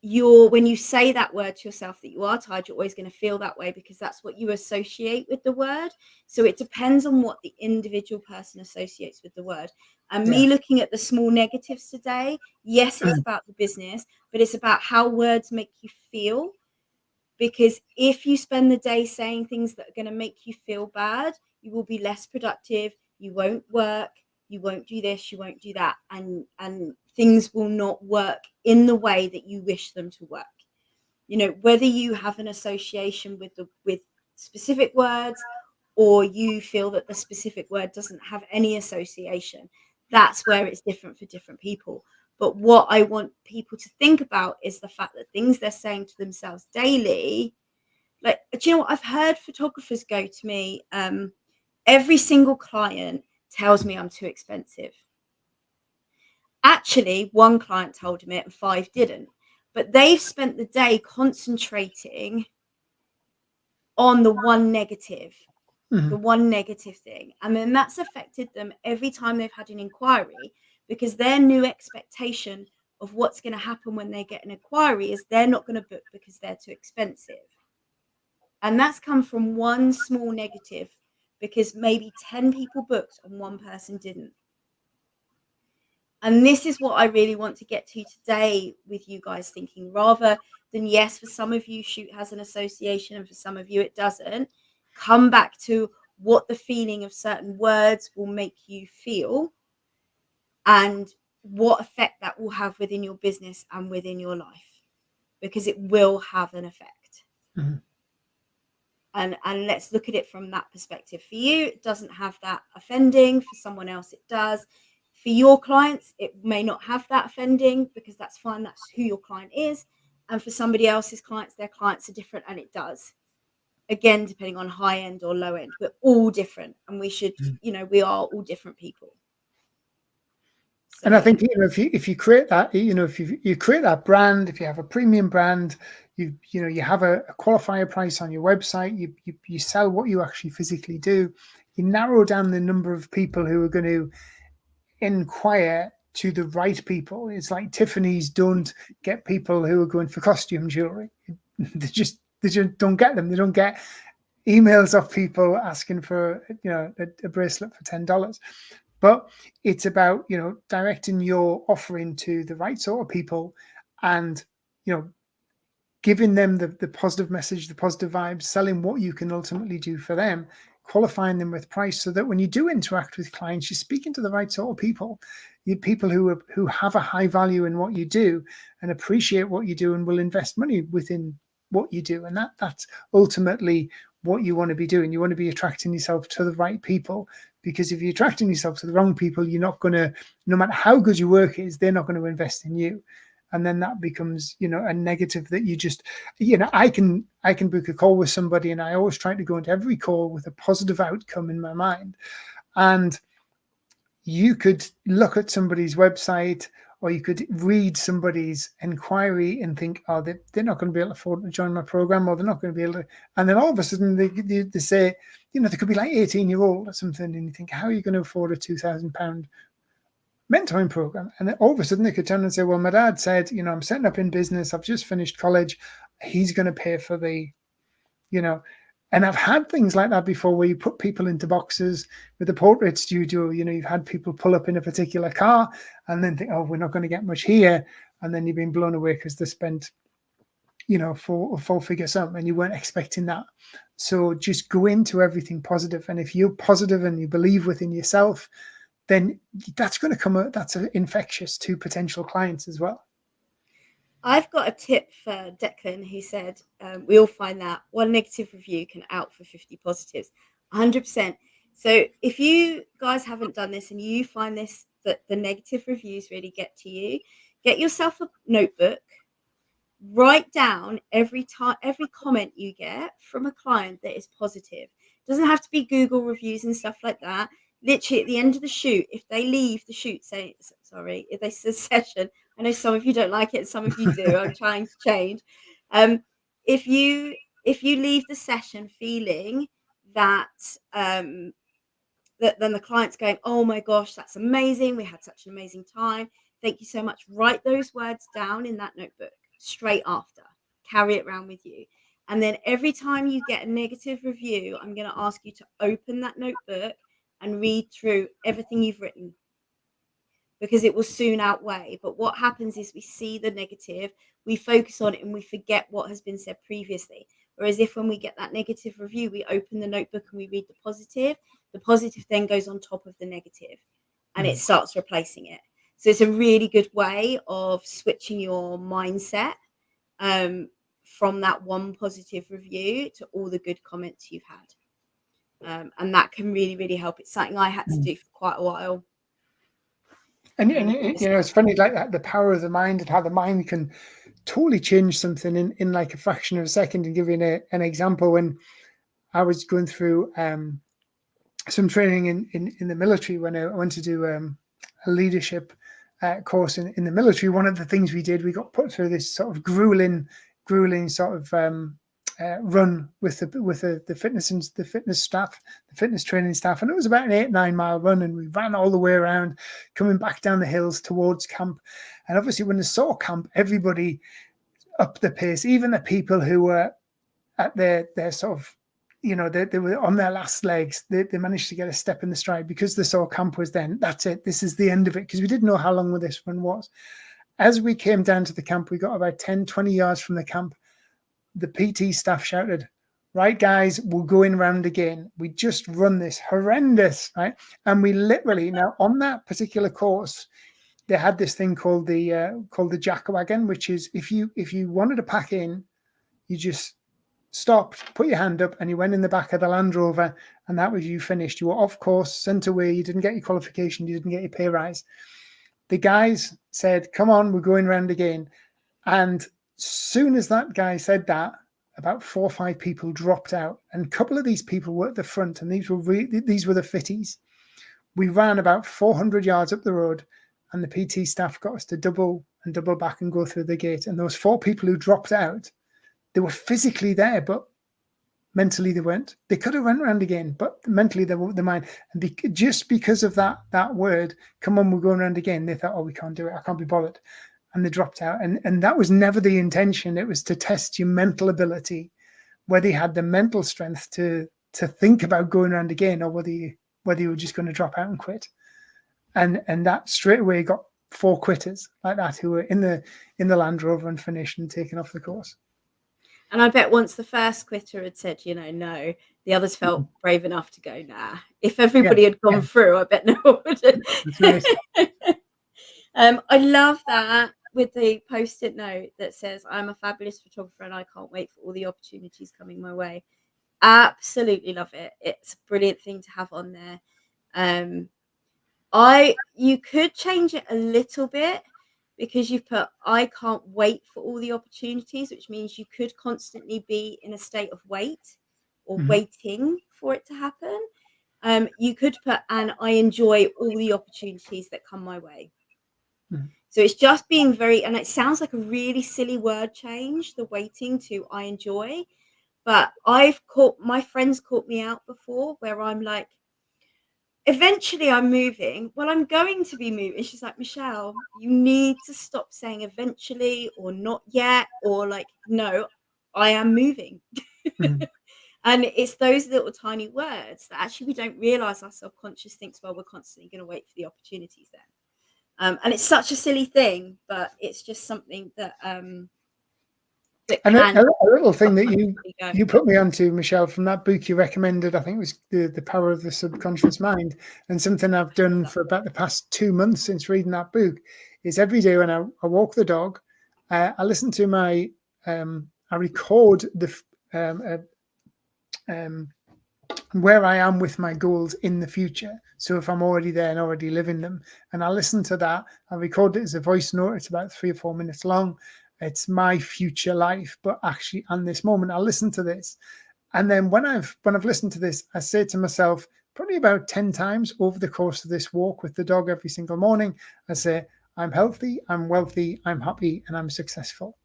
when you say that word to yourself that you are tired, you're always going to feel that way because that's what you associate with the word. So it depends on what the individual person associates with the word. And me looking at the small negatives today, yes, it's about the business, but it's about how words make you feel. Because if you spend the day saying things that are going to make you feel bad, you will be less productive, you won't work, you won't do this, you won't do that, and things will not work in the way that you wish them to work. Whether you have an association with specific words, or you feel that the specific word doesn't have any association, that's where it's different for different people. But what I want people to think about is the fact that things they're saying to themselves daily, like, do you know what? I've heard photographers go to me, every single client tells me I'm too expensive. Actually, one client told him it and 5 didn't. But they've spent the day concentrating on the one negative thing. And then that's affected them every time they've had an inquiry, because their new expectation of what's going to happen when they get an inquiry is they're not going to book because they're too expensive. And that's come from one small negative, because maybe 10 people booked and one person didn't. And this is what I really want to get to today with you guys thinking, rather than, yes, for some of you, shoot has an association, and for some of you, it doesn't. Come back to what the feeling of certain words will make you feel and what effect that will have within your business and within your life, because it will have an effect. And let's look at it from that perspective. For you, it doesn't have that offending. For someone else, it does. For your clients, it may not have that offending, because that's fine. That's who your client is. And for somebody else's clients, their clients are different, and it does. Again, depending on high end or low end, we're all different, and we should, we are all different people. So, and I think, if you create that, if you create that brand, if you have a premium brand, you have a qualifier price on your website, you sell what you actually physically do, you narrow down the number of people who are going to inquire to the right people. It's like Tiffany's don't get people who are going for costume jewelry. They just don't get them. They don't get emails of people asking for a bracelet for $10. But it's about directing your offering to the right sort of people, and giving them the positive message, the positive vibes, selling what you can ultimately do for them, qualifying them with price, so that when you do interact with clients, you're speaking to the right sort of people. People who have a high value in what you do and appreciate what you do and will invest money within what you do. And that's ultimately what you want to be doing. You want to be attracting yourself to the right people, because if you're attracting yourself to the wrong people, you're not going to, no matter how good your work is, they're not going to invest in you. And then that becomes, a negative that you just, I can book a call with somebody, and I always try to go into every call with a positive outcome in my mind. And you could look at somebody's website, or you could read somebody's inquiry and think, oh, they're not going to be able to afford to join my program, or they're not going to be able to. And then all of a sudden they say, they could be like 18-year-old or something. And you think, how are you going to afford a £2,000 mentoring program? And then all of a sudden they could turn and say, well, my dad said, I'm setting up in business, I've just finished college, he's going to pay for the, and I've had things like that before, where you put people into boxes with a portrait studio. You've had people pull up in a particular car and then think, oh, we're not going to get much here. And then you've been blown away because they spent, for a full figure sum, and you weren't expecting that. So just go into everything positive. And if you're positive and you believe within yourself, then that's going to come out, that's infectious to potential clients as well. I've got a tip for Declan. He said, we all find that one negative review can out for 50 positives. 100%. So if you guys haven't done this and you find that the negative reviews really get to you, get yourself a notebook Write down every comment you get from a client that is positive. Doesn't have to be Google reviews and stuff like that. Literally at the end of the shoot, if they leave the shoot if they say session, I know some of you don't like it, some of you do. I'm trying to change. If you leave the session feeling that then the client's going, oh my gosh, that's amazing. We had such an amazing time. Thank you so much. Write those words down in that notebook straight after. Carry it around with you. And then every time you get a negative review, I'm going to ask you to open that notebook and read through everything you've written, because it will soon outweigh. But what happens is we see the negative, we focus on it, and we forget what has been said previously. Whereas if when we get that negative review, we open the notebook and we read the positive then goes on top of the negative and it starts replacing it. So it's a really good way of switching your mindset from that one positive review to all the good comments you've had. And that can really, really help. It's something I had to do for quite a while. And it's funny, like that, the power of the mind and how the mind can totally change something in like a fraction of a second. And give you an example, when I was going through some training in the military, when I went to do a leadership course in the military, one of the things we did, we got put through this sort of grueling sort of run with the fitness staff, the fitness training staff, and it was about an 8-9 mile run, and we ran all the way around, coming back down the hills towards camp. And obviously, when they saw camp, everybody upped the pace, even the people who were at their sort of, they were on their last legs. They managed to get a step in the stride because they saw camp was then, that's it, this is the end of it, because we didn't know how long this one was. As we came down to the camp, we got about 10-20 yards from the camp. The PT staff shouted, right, guys, we're going round again. We just run this horrendous, right? And we literally, now on that particular course, they had this thing called the jack wagon, which is if you wanted to pack in, you just stopped, put your hand up, and you went in the back of the Land Rover, and that was you finished. You were off course, sent away. You didn't get your qualification. You didn't get your pay rise. The guys said, come on, we're going round again. And soon as that guy said that, about 4 or 5 people dropped out, and a couple of these people were at the front, and these were the fitties. We ran about 400 yards up the road, and the PT staff got us to double back and go through the gate. And those 4 people who dropped out, they were physically there, but mentally they weren't. They could have went around again, but mentally they were the mind. And just because of that word, come on, we're going around again, they thought, oh, we can't do it. I can't be bothered. And they dropped out. And that was never the intention. It was to test your mental ability, whether you had the mental strength to think about going around again, or whether you were just going to drop out and quit. And that straight away got 4 quitters like that who were in the Land Rover and finished and taken off the course. And I bet once the first quitter had said, no, the others felt brave enough to go, nah. If everybody had gone through, I bet no one would have. That's right. I love that with the post-it note that says, I'm a fabulous photographer and I can't wait for all the opportunities coming my way. Absolutely love it. It's a brilliant thing to have on there. You could change it a little bit, because you've put, I can't wait for all the opportunities, which means you could constantly be in a state of wait or waiting for it to happen. You could put, and I enjoy all the opportunities that come my way. So it's just being very, and it sounds like a really silly word change, the waiting to I enjoy. But my friends caught me out before where I'm like, eventually I'm moving. Well, I'm going to be moving. She's like, Michelle, you need to stop saying eventually or not yet, or like, no, I am moving. And it's those little tiny words that actually we don't realize our subconscious thinks, well, we're constantly going to wait for the opportunities then. And it's such a silly thing, but it's just something that and a little thing that you put me onto, Michelle, from that book you recommended, I think it was the Power of the Subconscious Mind, and something I've done for about the past 2 months since reading that book is every day when I walk the dog, I listen to I record where I am with my goals in the future. So if I'm already there and already living them, and I listen to that, I record it as a voice note. It's about 3 or 4 minutes long. it's my future life, but actually on this moment, I'll listen to this. And then when I've listened to this, I say to myself, probably about 10 times over the course of this walk with the dog every single morning, I say, I'm healthy, I'm wealthy, I'm happy, and I'm successful.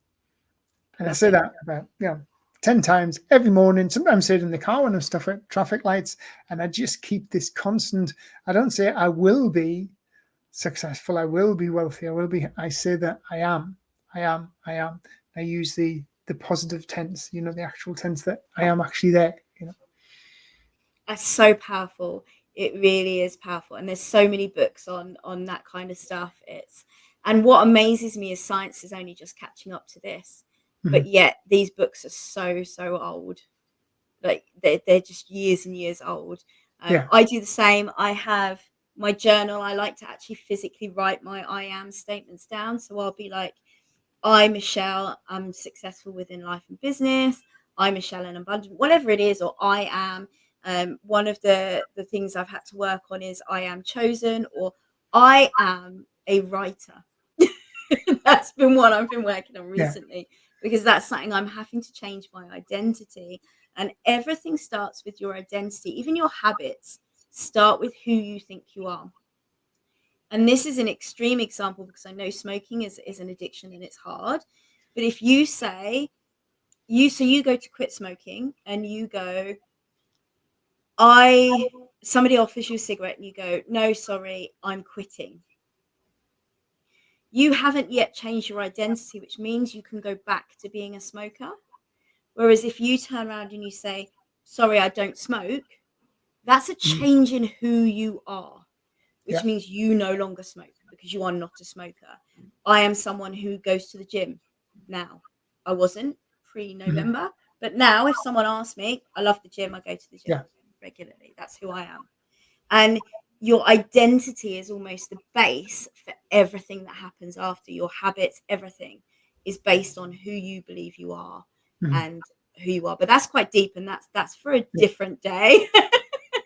And I say that about 10 times every morning. Sometimes I say it in the car when I'm stuck at traffic lights, and I just keep this constant. I don't say I will be successful, I will be wealthy, I will be. I say that I am. I use the positive tense, the actual tense that I am actually there. That's so powerful. It really is powerful, and there's so many books on that kind of stuff. And what amazes me is science is only just catching up to this, but yet these books are so old. Like they're just years and years old. I do the same. I have my journal. I like to actually physically write my I am statements down. So I'll be like, I, Michelle, I'm successful within life and business. I, Michelle, and abundant, whatever it is, or I am. One of the things I've had to work on is I am chosen, or I am a writer. That's been one I've been working on recently, because that's something I'm having to change my identity. And everything starts with your identity. Even your habits start with who you think you are. And this is an extreme example because I know smoking is an addiction and it's hard. But if you say, you go to quit smoking and you go, somebody offers you a cigarette and you go, no, sorry, I'm quitting. You haven't yet changed your identity, which means you can go back to being a smoker. Whereas if you turn around and you say, sorry, I don't smoke, that's a change in who you are, which means you no longer smoke because you are not a smoker. I am someone who goes to the gym now. I wasn't pre-November, but now if someone asks me, I love the gym, I go to the gym regularly. That's who I am. And your identity is almost the base for everything that happens after. Your habits, everything is based on who you believe you are and who you are. But that's quite deep, and that's for a different day.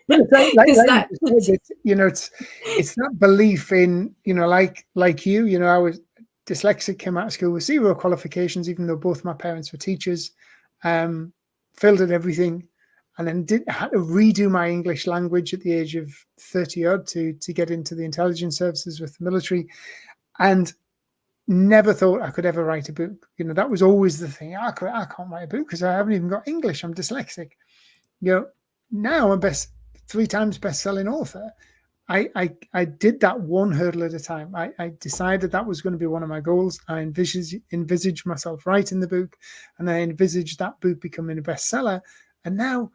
But it's like you said, it's that belief in, like you, I was dyslexic, came out of school with 0 qualifications, even though both my parents were teachers, failed at everything, and then had to redo my English language at the age of 30 odd to get into the intelligence services with the military, and never thought I could ever write a book. That was always the thing. I can't write a book because I haven't even got English. I'm dyslexic. Now I'm 3 times best-selling author. I did that one hurdle at a time. I decided that was going to be one of my goals. I envisaged myself writing the book, and I envisaged that book becoming a bestseller. And now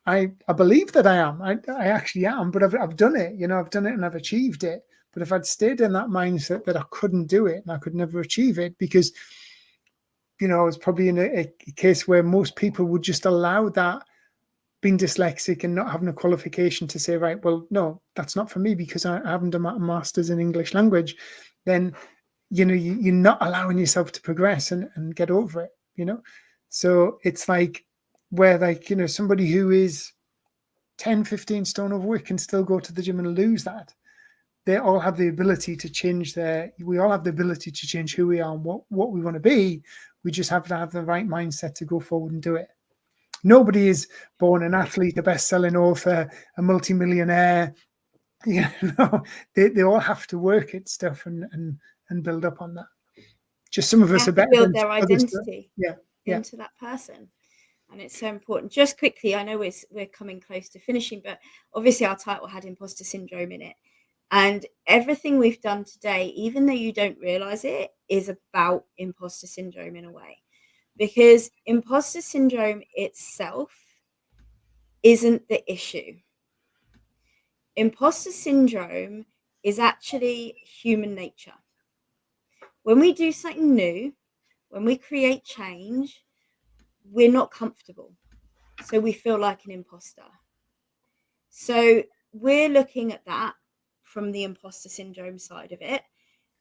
I believe that I am. I actually am, but I've done it. I've done it and I've achieved it. But if I'd stayed in that mindset that I couldn't do it and I could never achieve it, because I was probably in a case where most people would just allow that, being dyslexic and not having a qualification, to say, right, well, no, that's not for me because I haven't done a master's in English language, then, you're not allowing yourself to progress and get over it, So it's like where, somebody who is 10, 15 stone overweight can still go to the gym and lose that. They all have the ability to change we all have the ability to change who we are and what we want to be. We just have to have the right mindset to go forward and do it. Nobody is born an athlete, a best-selling author, a multimillionaire. They all have to work at stuff and build up on that. Just some of us are better build than their others. identity into that person. And it's so important. Just quickly, I know we're coming close to finishing, but obviously our title had imposter syndrome in it. And everything we've done today, even though you don't realize it, is about imposter syndrome in a way. Because imposter syndrome itself isn't the issue. Imposter syndrome is actually human nature. When we do something new, when we create change, we're not comfortable. So we feel like an imposter. So we're looking at that from the imposter syndrome side of it.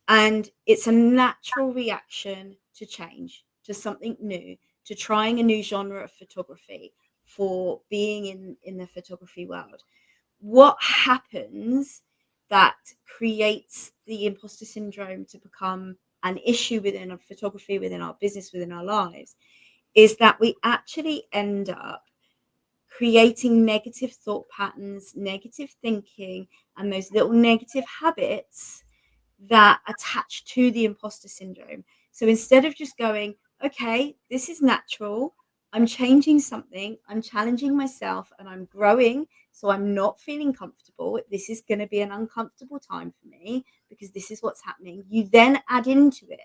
And it's a natural reaction to change, to something new, to trying a new genre of photography, for being in the photography world. What happens that creates the imposter syndrome to become an issue within our photography, within our business, within our lives, is that we actually end up creating negative thought patterns, negative thinking, and those little negative habits that attach to the imposter syndrome. So instead of just going, okay, this is natural, I'm changing something, I'm challenging myself, and I'm growing. So I'm not feeling comfortable. This is going to be an uncomfortable time for me because this is what's happening. You then add into it,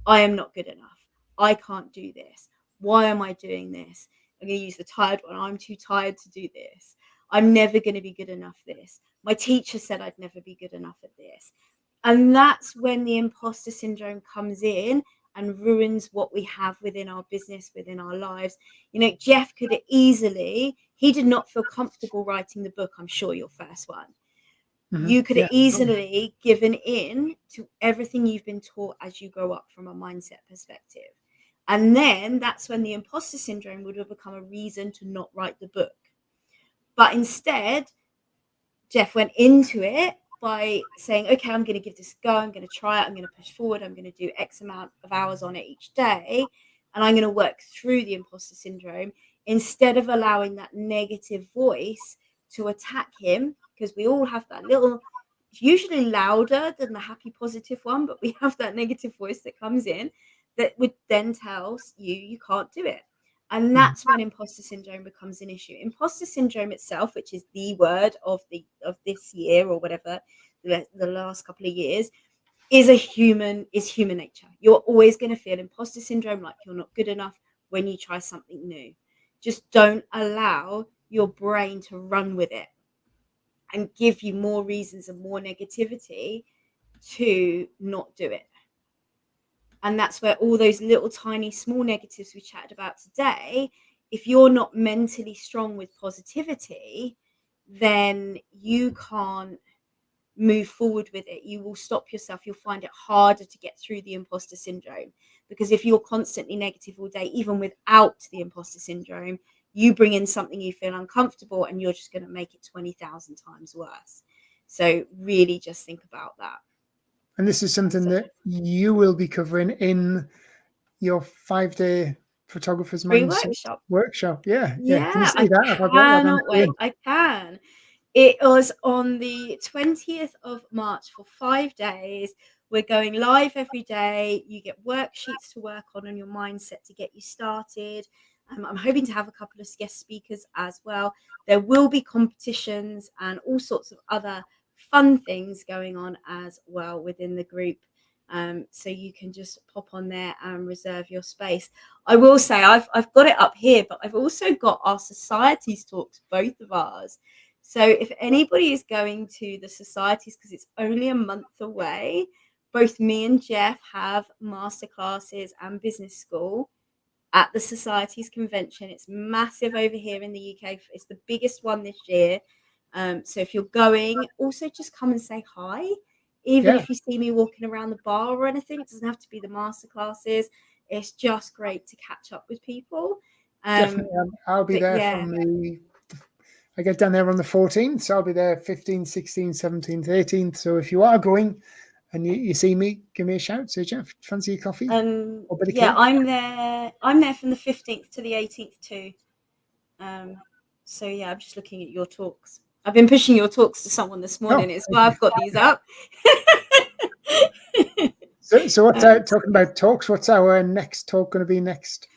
I am not good enough. I can't do this. Why am I doing this? I'm going to use the tired one. I'm too tired to do this. I'm never going to be good enough at this. My teacher said I'd never be good enough at this. And that's when the imposter syndrome comes in and ruins what we have within our business, within our lives. You know, Jeff could easily, he did not feel comfortable writing the book, I'm sure, your first one. You could have easily given in to everything you've been taught as you grow up from a mindset perspective. And then that's when the imposter syndrome would have become a reason to not write the book. But instead, Jeff went into it by saying, okay, I'm going to give this a go. I'm going to try it. I'm going to push forward. I'm going to do X amount of hours on it each day. And I'm going to work through the imposter syndrome instead of allowing that negative voice to attack him, because we all have that little, usually louder than the happy, positive one, but we have that negative voice that comes in that would then tell you can't do it. And that's when imposter syndrome becomes an issue. Imposter syndrome itself, which is the word of this year or whatever, the last couple of years, is human nature. You're always going to feel imposter syndrome, like you're not good enough when you try something new. Just don't allow your brain to run with it and give you more reasons and more negativity to not do it. And that's where all those little tiny small negatives we chatted about today, if you're not mentally strong with positivity, then you can't move forward with it. You will stop yourself. You'll find it harder to get through the imposter syndrome, because if you're constantly negative all day, even without the imposter syndrome, you bring in something you feel uncomfortable and you're just going to make it 20,000 times worse. So really just think about that. And this is something that you will be covering in your 5-day photographer's Free mindset workshop. Yeah. Can you Yeah, see I that? Have I got that on cannot wait. screen? I can. It was on the 20th of March for 5 days. We're going live every day. You get worksheets to work on your mindset to get you started. I'm hoping to have a couple of guest speakers as well. There will be competitions and all sorts of other fun things going on as well within the group. So you can just pop on there and reserve your space. I will say I've got it up here, but I've also got our societies talks, both of ours. So if anybody is going to the societies, because it's only a month away, both me and Jeff have masterclasses and business school at the societies convention. It's massive over here in the UK. It's the biggest one this year. So if you're going, also just come and say hi. Even if you see me walking around the bar or anything, it doesn't have to be the masterclasses. It's just great to catch up with people. Definitely. I'll be there from I get down there on the 14th, so I'll be there 15th, 16th, 17th, 18th. So if you are going and you see me, give me a shout. Say, Jeff, fancy a coffee? Or a bit of cake? I'm there from the 15th to the 18th too. So yeah, I'm just looking at your talks. I've been pushing your talks to someone this morning. It's why I've got these up. So what's talking about talks? What's our next talk going to be next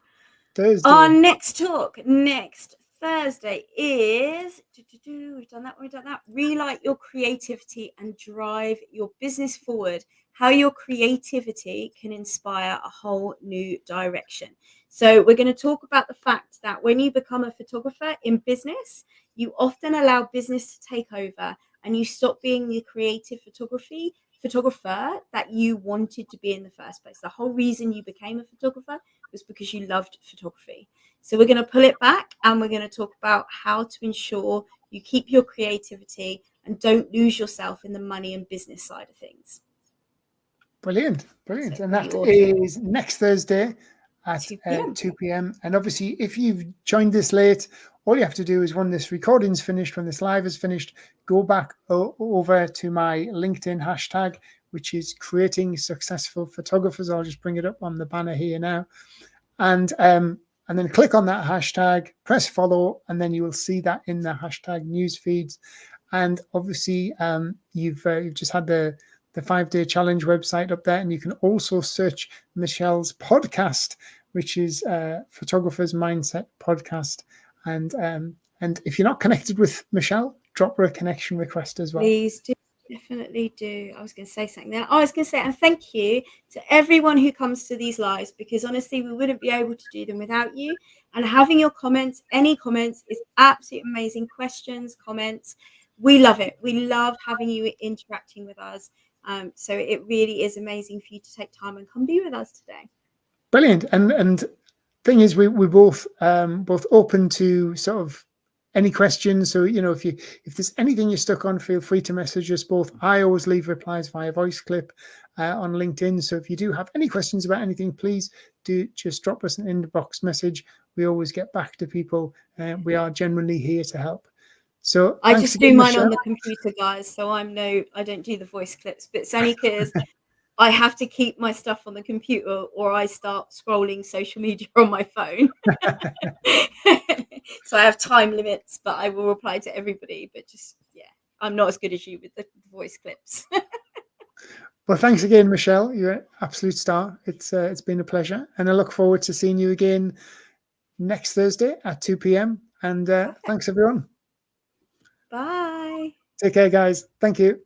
Thursday? Our next talk next Thursday is we've done that. Relight your creativity and drive your business forward. How your creativity can inspire a whole new direction. So we're going to talk about the fact that when you become a photographer in business, you often allow business to take over and you stop being the creative photographer that you wanted to be in the first place. The whole reason you became a photographer was because you loved photography. So we're going to pull it back and we're going to talk about how to ensure you keep your creativity and don't lose yourself in the money and business side of things. Brilliant. So and that is next Thursday at 2 p.m. And obviously, if you've joined this late, all you have to do is when this recording's finished, when this live is finished, go back over to my LinkedIn hashtag, which is Creating Successful Photographers. I'll just bring it up on the banner here now. And then click on that hashtag, press follow, and then you will see that in the hashtag news feeds. And obviously, you've just had the 5-day challenge website up there, and you can also search Michelle's podcast, which is Photographer's Mindset Podcast. And if you're not connected with Michelle, drop her a connection request as well. Please do. Definitely do. I was going to say something there. I was going to say, and thank you to everyone who comes to these lives, because honestly, we wouldn't be able to do them without you. And having your comments, any comments, is absolutely amazing. Questions, comments, we love it. We love having you interacting with us. So it really is amazing for you to take time and come be with us today. Brilliant. And thing is, we both open to sort of any questions. So, if there's anything you're stuck on, feel free to message us both. I always leave replies via voice clip on LinkedIn. So if you do have any questions about anything, please do just drop us an inbox message. We always get back to people. We are generally here to help. So I just do again, mine Michelle. on the computer, guys. So I don't do the voice clips, but it's only because I have to keep my stuff on the computer or I start scrolling social media on my phone. So I have time limits, but I will reply to everybody. But just, yeah, I'm not as good as you with the voice clips. Well, thanks again, Michelle. You're an absolute star. It's been a pleasure. And I look forward to seeing you again next Thursday at 2 p.m. And thanks, everyone. Bye. Take care, guys. Thank you.